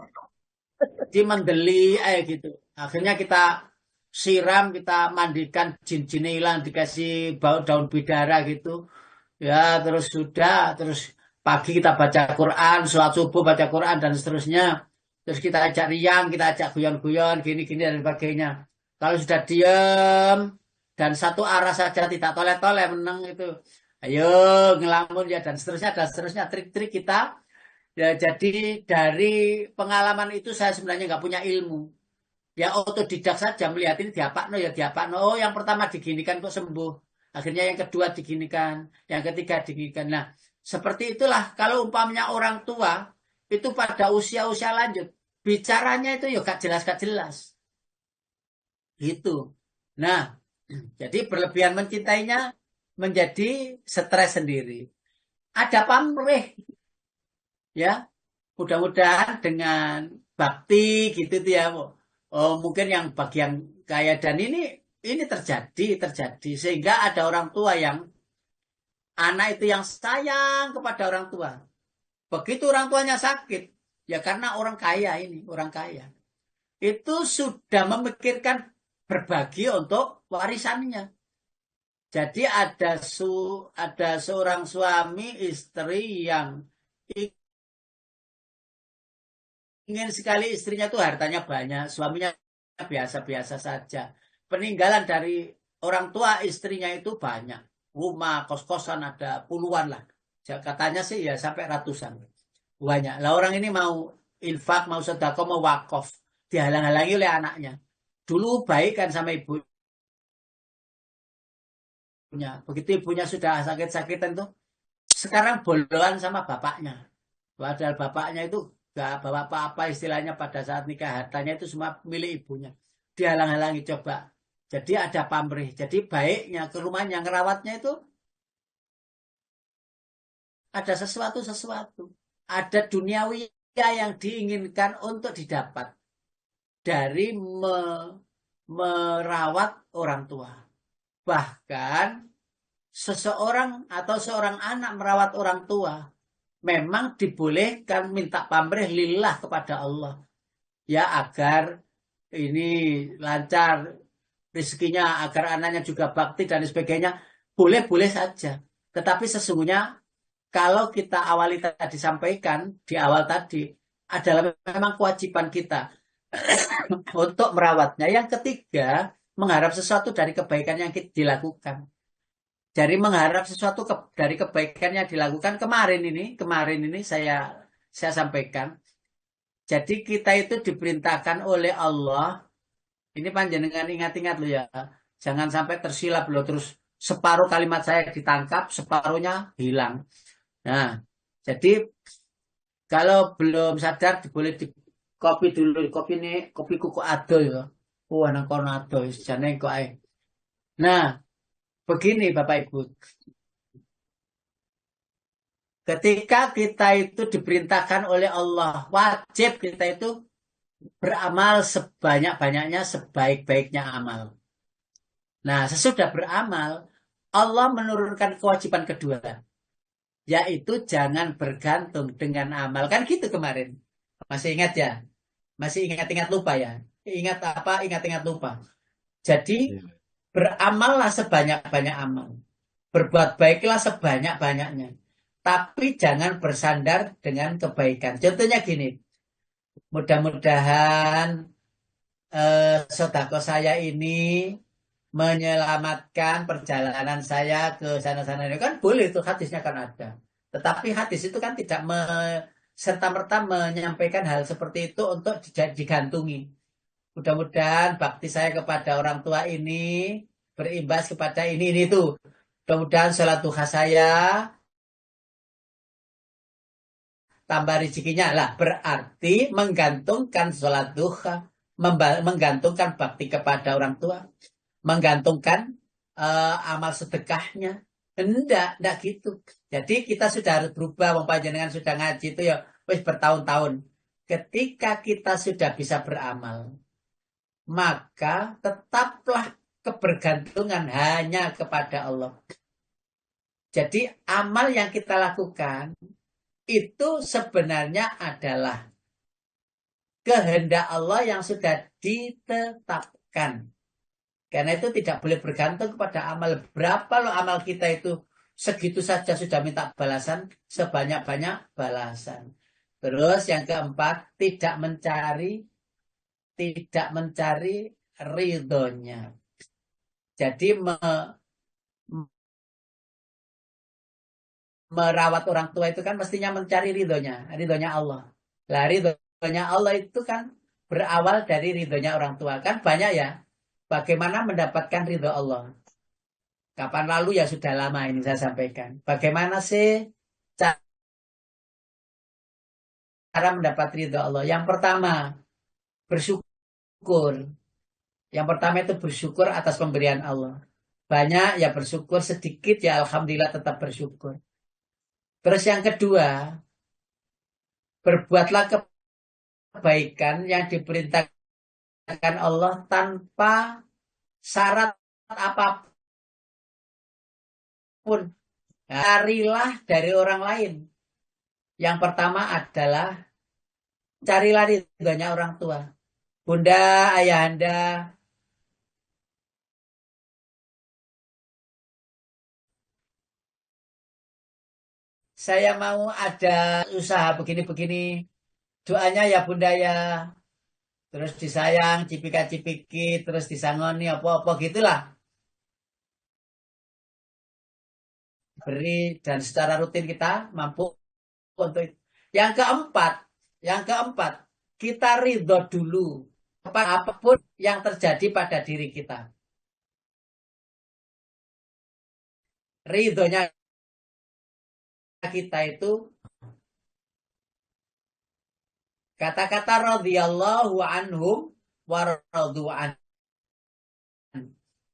Di mendeli gitu. Akhirnya kita siram, kita mandikan jin-jinnya hilang, dikasih daun bidara gitu. Ya terus sudah, terus pagi kita baca Quran, sholat subuh baca Quran dan seterusnya. Terus kita ajak riang, kita ajak guyon-guyon, gini-gini dan sebagainya. Kalau sudah diam dan satu arah saja tidak toleh-toleh menang itu. Ayo ngelamun ya dan seterusnya trik-trik kita. Ya jadi dari pengalaman itu saya sebenarnya nggak punya ilmu. Ya otodidak saja melihat ini diapakno ya diapakno. Oh, yang pertama diginikan kok sembuh. Akhirnya yang kedua diginikan, yang ketiga diginikan. Nah, seperti itulah kalau umpamanya orang tua itu pada usia-usia lanjut, bicaranya itu ya gak jelas. Gitu. Nah, jadi berlebihan mencintainya menjadi stres sendiri. Ada pamrih, ya. Mudah-mudahan dengan bakti gitu tuh ya. Oh, mungkin yang bagian kaya dan ini terjadi sehingga ada orang tua yang anak itu yang sayang kepada orang tua. Begitu orang tuanya sakit, ya karena orang kaya ini, orang kaya. Itu sudah memikirkan berbagi untuk warisannya. Jadi ada seorang suami istri yang ingin sekali istrinya tuh hartanya banyak, suaminya biasa-biasa saja. Peninggalan dari orang tua istrinya itu banyak. Rumah, kos-kosan ada puluhan lah. Katanya sih ya sampai ratusan. Banyak. Lah orang ini mau infak, mau sedekah, mau wakaf. Dihalang-halangi oleh anaknya. Dulu baik kan sama ibunya. Begitu ibunya sudah sakit-sakitan tuh. Sekarang boloan sama bapaknya. Padahal bapaknya itu gak bawa apa-apa istilahnya pada saat nikah. Hartanya itu semua milik ibunya. Dihalang-halangi coba. Jadi ada pamrih. Jadi baiknya ke rumahnya ngerawatnya itu ada sesuatu. Ada duniawi yang diinginkan untuk didapat dari merawat orang tua. Bahkan seseorang atau seorang anak merawat orang tua memang dibolehkan minta pamrih lillah kepada Allah. Ya agar ini lancar rezekinya, agar anaknya juga bakti dan sebagainya. Boleh-boleh saja. Tetapi sesungguhnya kalau kita awali tadi sampaikan, di awal tadi, adalah memang kewajiban kita untuk merawatnya. Yang ketiga, mengharap sesuatu dari kebaikan yang kita dilakukan. Dari mengharap sesuatu dari kebaikan yang dilakukan kemarin ini saya sampaikan. Jadi kita itu diperintahkan oleh Allah. Ini panjenengan ingat-ingat loh ya. Jangan sampai tersilap loh terus separuh kalimat saya ditangkap, separuhnya hilang. Nah, jadi kalau belum sadar boleh di kopi dulu. Kopi ini kopi kuku ado ya. Nang kono ado jane kok ae. Nah, begini Bapak Ibu. Ketika kita itu diperintahkan oleh Allah, wajib kita itu beramal sebanyak-banyaknya, sebaik-baiknya amal. Nah, sesudah beramal, Allah menurunkan kewajiban kedua, yaitu jangan bergantung dengan amal. Kan gitu kemarin. Masih ingat ya? Masih ingat-ingat lupa ya? Ingat apa? Ingat-ingat lupa. Jadi, beramallah sebanyak-banyak amal. Berbuat baiklah sebanyak-banyaknya. Tapi jangan bersandar dengan kebaikan. Contohnya gini, mudah-mudahan sodako saya ini menyelamatkan perjalanan saya ke sana-sana. Ini kan boleh itu hadisnya kan ada. Tetapi hadis itu kan tidak serta-merta menyampaikan hal seperti itu untuk digantungi. Mudah-mudahan bakti saya kepada orang tua ini berimbas kepada ini itu. Mudah-mudahan sholat duha saya tambah rezekinya lah. Berarti menggantungkan sholat duha, menggantungkan bakti kepada orang tua, menggantungkan amal sedekahnya. Enggak gitu. Jadi kita sudah harus berubah. Wong panjenengan sudah ngaji itu ya wis bertahun-tahun. Ketika kita sudah bisa beramal, maka tetaplah kebergantungan hanya kepada Allah. Jadi amal yang kita lakukan itu sebenarnya adalah kehendak Allah yang sudah ditetapkan. Karena itu tidak boleh bergantung kepada amal. Berapa loh amal kita itu segitu saja sudah minta balasan, sebanyak-banyak balasan. Terus yang keempat, tidak mencari ridhonya. Jadi merawat orang tua itu kan mestinya mencari ridhonya Allah. Lah ridhonya Allah itu kan berawal dari ridhonya orang tua. Kan banyak ya, bagaimana mendapatkan ridho Allah. Kapan lalu ya sudah lama ini saya sampaikan. Bagaimana sih cara mendapat ridho Allah? Yang pertama, bersyukur. Yang pertama itu bersyukur atas pemberian Allah. Banyak ya bersyukur, sedikit ya alhamdulillah tetap bersyukur. Terus yang kedua, berbuatlah kebaikan yang diperintahkan Allah tanpa syarat apapun. Carilah dari orang lain. Yang pertama adalah carilah ridhonya orang tua. Bunda, ayahanda, saya mau ada usaha begini-begini. Doanya ya bunda ya. Terus disayang, cipika-cipiki, terus disangoni, apa-apa gitulah. Beri dan secara rutin kita mampu untuk itu. Yang keempat, kita ridho dulu apapun yang terjadi pada diri kita. Ridhonya kita itu kata-kata radhiyallahu anhum wa radu an.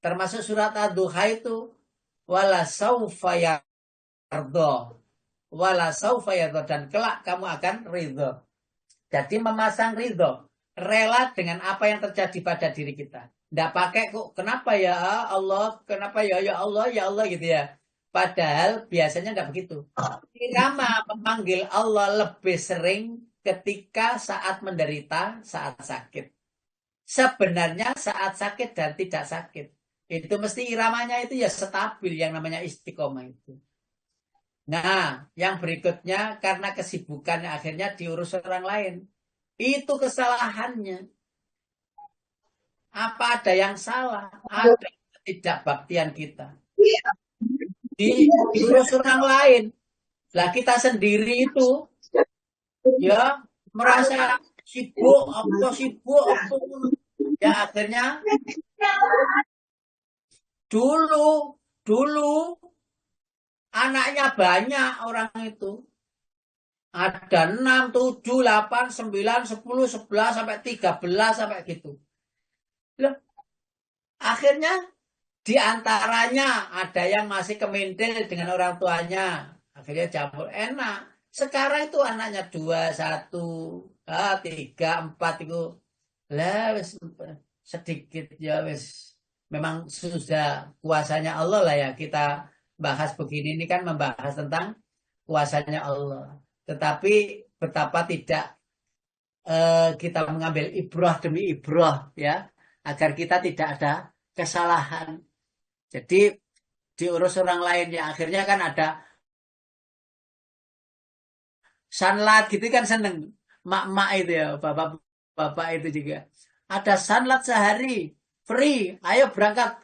Termasuk surat Ad-Duha itu wala saufa yardo. Wala saufa yardo, dan kelak kamu akan ridho. Jadi memasang ridho, rela dengan apa yang terjadi pada diri kita. Tidak pakai kok kenapa ya Allah, kenapa ya Allah, ya Allah gitu ya. Padahal biasanya tidak begitu. Irama memanggil Allah lebih sering ketika saat menderita, saat sakit. Sebenarnya saat sakit dan tidak sakit. Itu mesti iramanya itu ya stabil, yang namanya istiqomah itu. Nah, yang berikutnya karena kesibukan akhirnya diurus orang lain. Itu kesalahannya. Apa ada yang salah? Ada ketidakbaktian kita. Diurus orang lain. Lah kita sendiri itu ya merasa sibuk, apa. Ya akhirnya dulu anaknya banyak orang itu. Ada 6, 7, 8, 9, 10, 11, sampai 13, sampai gitu. Loh, akhirnya diantaranya ada yang masih kemintil dengan orang tuanya. Akhirnya campur enak. Sekarang itu anaknya 2, 1, 3, 4 itu. Lah, wis sedikit ya wis. Memang sudah kuasanya Allah lah ya. Kita bahas begini ini kan membahas tentang kuasanya Allah. Tetapi betapa tidak kita mengambil ibrah demi ibrah ya, agar kita tidak ada kesalahan. Jadi diurus orang lain ya, akhirnya kan ada sanlat gitu kan, seneng mak-mak itu ya, bapak itu juga ada sanlat sehari free, ayo berangkat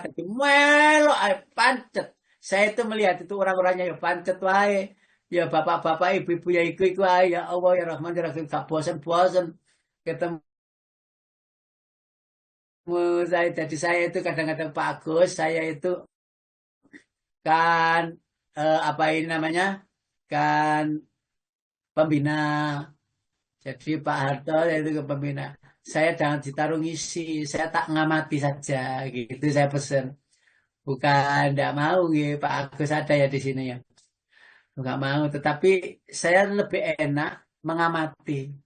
jadi melo, ayo pancet. Saya itu melihat itu orang-orangnya ya pancet wae. Ya bapak-bapak, ibu-ibu ya iku ae, ya Allah ya Rahman ya Rahim, gak bosen-bosen ketemu saya. Jadi saya itu kadang-kadang Pak Agus, saya itu kan apa ini namanya, kan pembina. Jadi Pak Harto itu ke pembina. Saya jangan ditaruh ngisi, saya tak ngamati saja gitu saya pesen. Bukan tidak mau gitu, Pak Agus ada ya di sini ya. Enggak mau, tetapi saya lebih enak mengamati,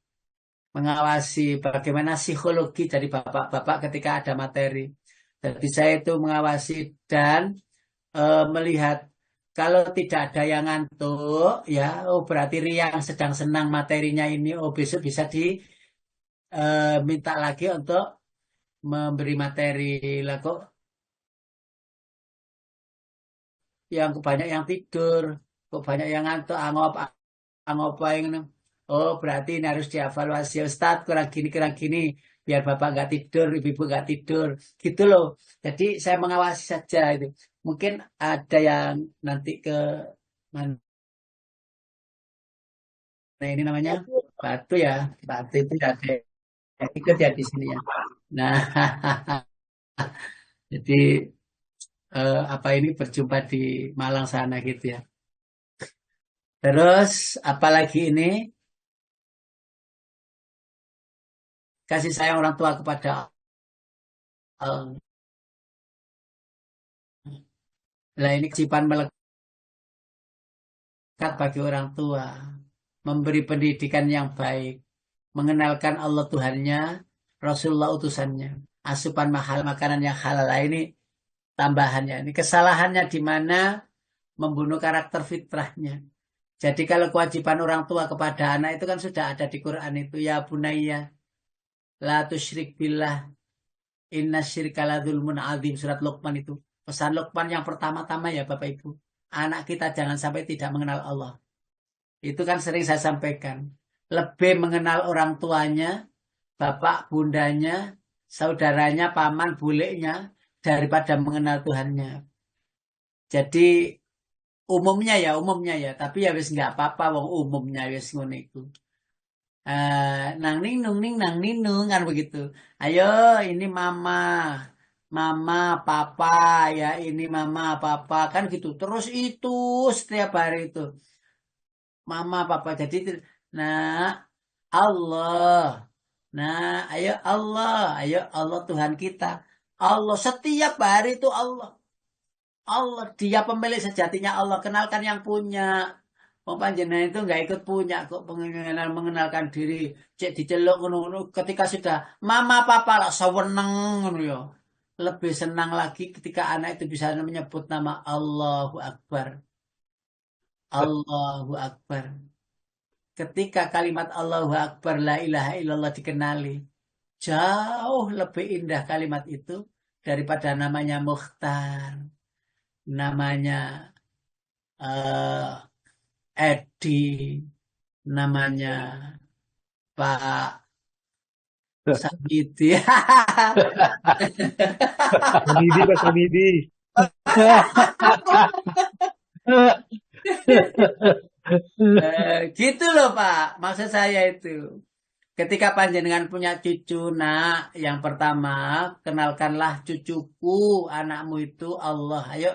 mengawasi bagaimana psikologi dari bapak-bapak ketika ada materi. Jadi saya itu mengawasi dan melihat kalau tidak ada yang ngantuk, ya, oh berarti yang sedang senang materinya ini, oh besok bisa diminta lagi untuk memberi materi. Lah kok yang banyak yang tidur, kok banyak yang ngantuk, angop yang oh berarti ini harus dievaluasi. Ustadz kurang gini, biar bapak nggak tidur, ibu nggak tidur, gitu loh. Jadi saya mengawasi saja itu. Mungkin ada yang nanti ke mana ini namanya batu ya, batu itu ada ikut ya di sini ya. Nah, jadi apa ini berjumpa di Malang sana gitu ya. Terus apalagi ini kasih sayang orang tua kepada lah ini kewajiban melekat bagi orang tua, memberi pendidikan yang baik, mengenalkan Allah Tuhannya, Rasulullah utusannya, asupan mahal makanan yang halal. Nah, ini tambahannya. Ini kesalahannya di mana membunuh karakter fitrahnya. Jadi kalau kewajiban orang tua kepada anak itu kan sudah ada di Quran itu, ya bunayya la tusyrik billah inna syirka la dzulmun adzim, surat Luqman itu. Pesan Luqman yang pertama-tama ya Bapak Ibu. Anak kita jangan sampai tidak mengenal Allah. Itu kan sering saya sampaikan. Lebih mengenal orang tuanya, bapak, bundanya, saudaranya, paman, bulenya, daripada mengenal Tuhannya. Jadi umumnya ya, tapi ya wis nggak apa-apa, wong umumnya wis ngono iku. Nang nang ninung kan begitu. Ayo ini mama, mama, papa, ya ini mama, papa kan gitu. Terus itu setiap hari itu mama, papa. Jadi nah Allah, nah ayo Allah Tuhan kita. Allah setiap hari itu Allah. Allah, dia pemilik sejatinya Allah. Kenalkan yang punya. Wong panjenengan itu nggak ikut punya kok mengenalkan diri. Cek diceluk ngono-ngono. Ketika sudah mama papa lah seweneng ngono ya. Lebih senang lagi ketika anak itu bisa menyebut nama Allahu Akbar. Allahu Akbar. Ketika kalimat Allahu Akbar la ilaha illallah dikenali, jauh lebih indah kalimat itu daripada namanya Mukhtar, namanya Edi, namanya Pak Samidi. Samidi, Pak Samidi. Gitu loh Pak, maksud saya itu. Ketika panjenengan punya cucu, nak, yang pertama, kenalkanlah cucuku, anakmu itu Allah. Ayo,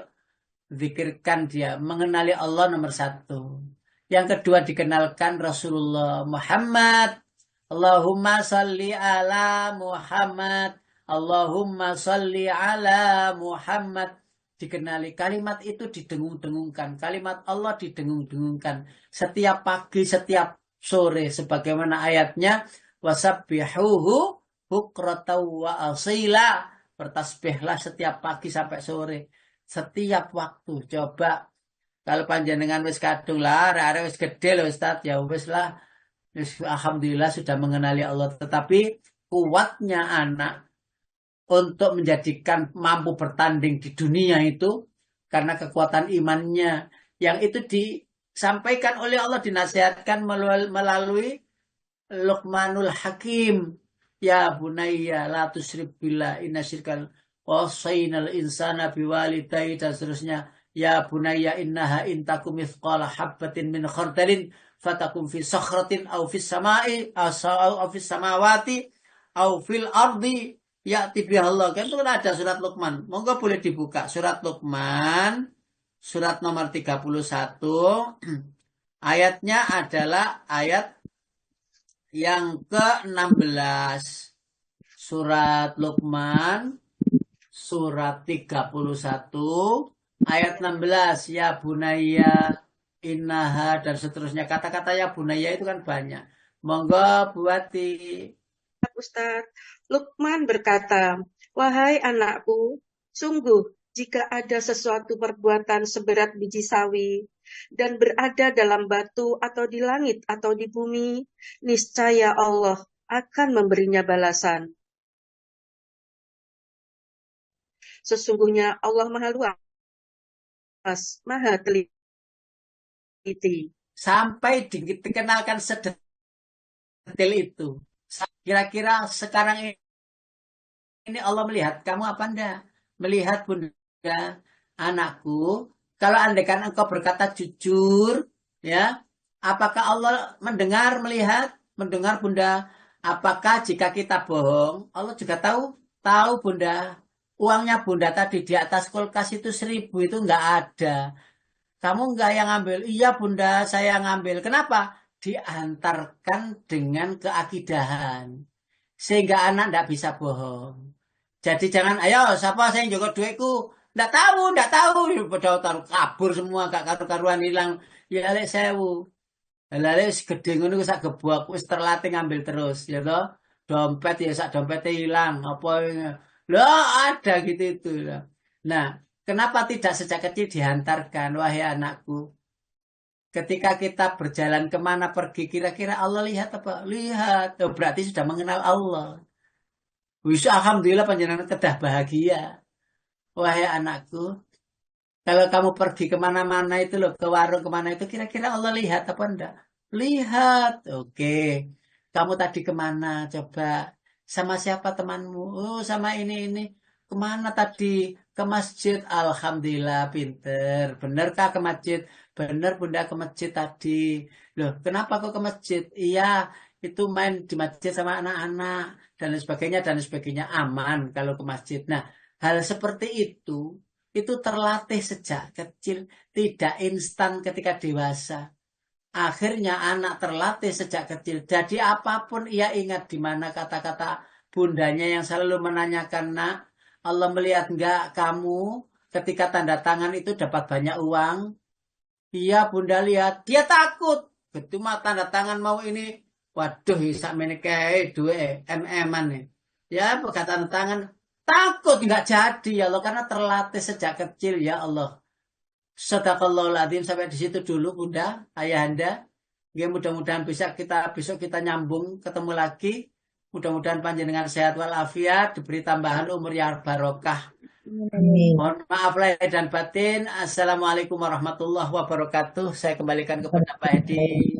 zikirkan dia, mengenali Allah nomor satu. Yang kedua, dikenalkan Rasulullah Muhammad. Allahumma salli ala Muhammad. Allahumma salli ala Muhammad. Dikenali kalimat itu didengung-dengungkan. Kalimat Allah didengung-dengungkan. Setiap pagi, setiap sore. Sebagaimana ayatnya. Wasabbihuhu bukratan wa asila. Bertasbihlah setiap pagi sampai sore. Setiap waktu. Coba. Kalau panjenengan wis kadung lah. Arek wis gede loh Ustaz. Ya wis lah. Alhamdulillah sudah mengenali Allah. Tetapi kuatnya anak untuk menjadikan mampu bertanding di dunia itu karena kekuatan imannya yang itu disampaikan oleh Allah, dinasihatkan melalui Luqmanul Hakim, ya bunayya la tusyrik billah inna syirkal wasainal insana biwalidayhi dan seterusnya, ya bunayya innaha intakum mithqala habbatin min khardalin fatakum fi sakhratin aw fis samai aw fis samawati aw fil ardi ya Allah. Kan itu kan ada surat Luqman. Monggo boleh dibuka surat Luqman, surat nomor 31. Ayatnya adalah ayat yang ke-16. Surat Luqman, surat 31, ayat 16. Ya bunaya, innaha, dan seterusnya. Kata-kata ya bunaya itu kan banyak. Monggo buati. Ustaz, Luqman berkata, "Wahai anakku, sungguh jika ada sesuatu perbuatan seberat biji sawi dan berada dalam batu atau di langit atau di bumi, niscaya Allah akan memberinya balasan. Sesungguhnya Allah Maha Luas, Maha Teliti." Sampai dikenalkan sedetil itu. Kira-kira sekarang ini Allah melihat kamu apa enggak? Melihat bunda, anakku. Kalau andaikan engkau berkata jujur, ya, apakah Allah mendengar, melihat, mendengar bunda? Apakah jika kita bohong, Allah juga tahu? Tahu Bunda, uangnya Bunda tadi di atas kulkas itu 1.000 itu nggak ada. Kamu nggak yang ngambil? Iya Bunda, saya ngambil. Kenapa? Diantarkan dengan keakidahan. Sehingga anak nggak bisa bohong. Jadi jangan, ayo siapa saya yang jaga duitku? Nggak tahu. Padahal taruh kabur semua, gak karu-karuan hilang. Ya lek sewu. Lale wis gedhe ngono wis sak gebok wis terlatih ngambil terus ya toh. Dompet ya sak dompetnya hilang apa lah ada gitu itu. Nah, kenapa tidak sejak kecil dihantarkan wahai anakku? Ketika kita berjalan kemana pergi kira-kira Allah lihat apa? Lihat. Oh, berarti sudah mengenal Allah. Wis alhamdulillah panjenengan kedah bahagia. Wahai anakku, kalau kamu pergi kemana-mana itu loh, ke warung kemana itu, kira-kira Allah lihat apa enggak? Lihat, oke. Kamu tadi kemana? Coba. Sama siapa temanmu? Oh, sama ini. Kemana tadi? Ke masjid. Alhamdulillah, pinter. Benerkah ke masjid? Bener, Bunda, ke masjid tadi. Loh, kenapa kok ke masjid? Iya, itu main di masjid sama anak-anak. Dan lain sebagainya, dan lain sebagainya. Aman kalau ke masjid. Nah, hal seperti itu terlatih sejak kecil, tidak instan ketika dewasa. Akhirnya anak terlatih sejak kecil. Jadi apapun ia ingat di mana kata-kata bundanya yang selalu menanyakan, nak, Allah melihat enggak kamu ketika tanda tangan itu dapat banyak uang? Iya bunda lihat. Dia takut. Cuma tanda tangan mau ini. Waduh, sak menikahi dua MM-an nih. Ya, bukan tanda tangan. Takut nggak jadi ya Allah karena terlatih sejak kecil ya Allah. Sadaqallahul adzim sampai di situ dulu Bunda, Ayahanda. Ya, mudah-mudahan bisa kita besok kita nyambung ketemu lagi. Mudah-mudahan panjenengan sehat walafiat, diberi tambahan umur yang barokah. Amin. Mohon maaf lahir dan batin. Assalamualaikum warahmatullahi wabarakatuh. Saya kembalikan kepada Pak Hedi.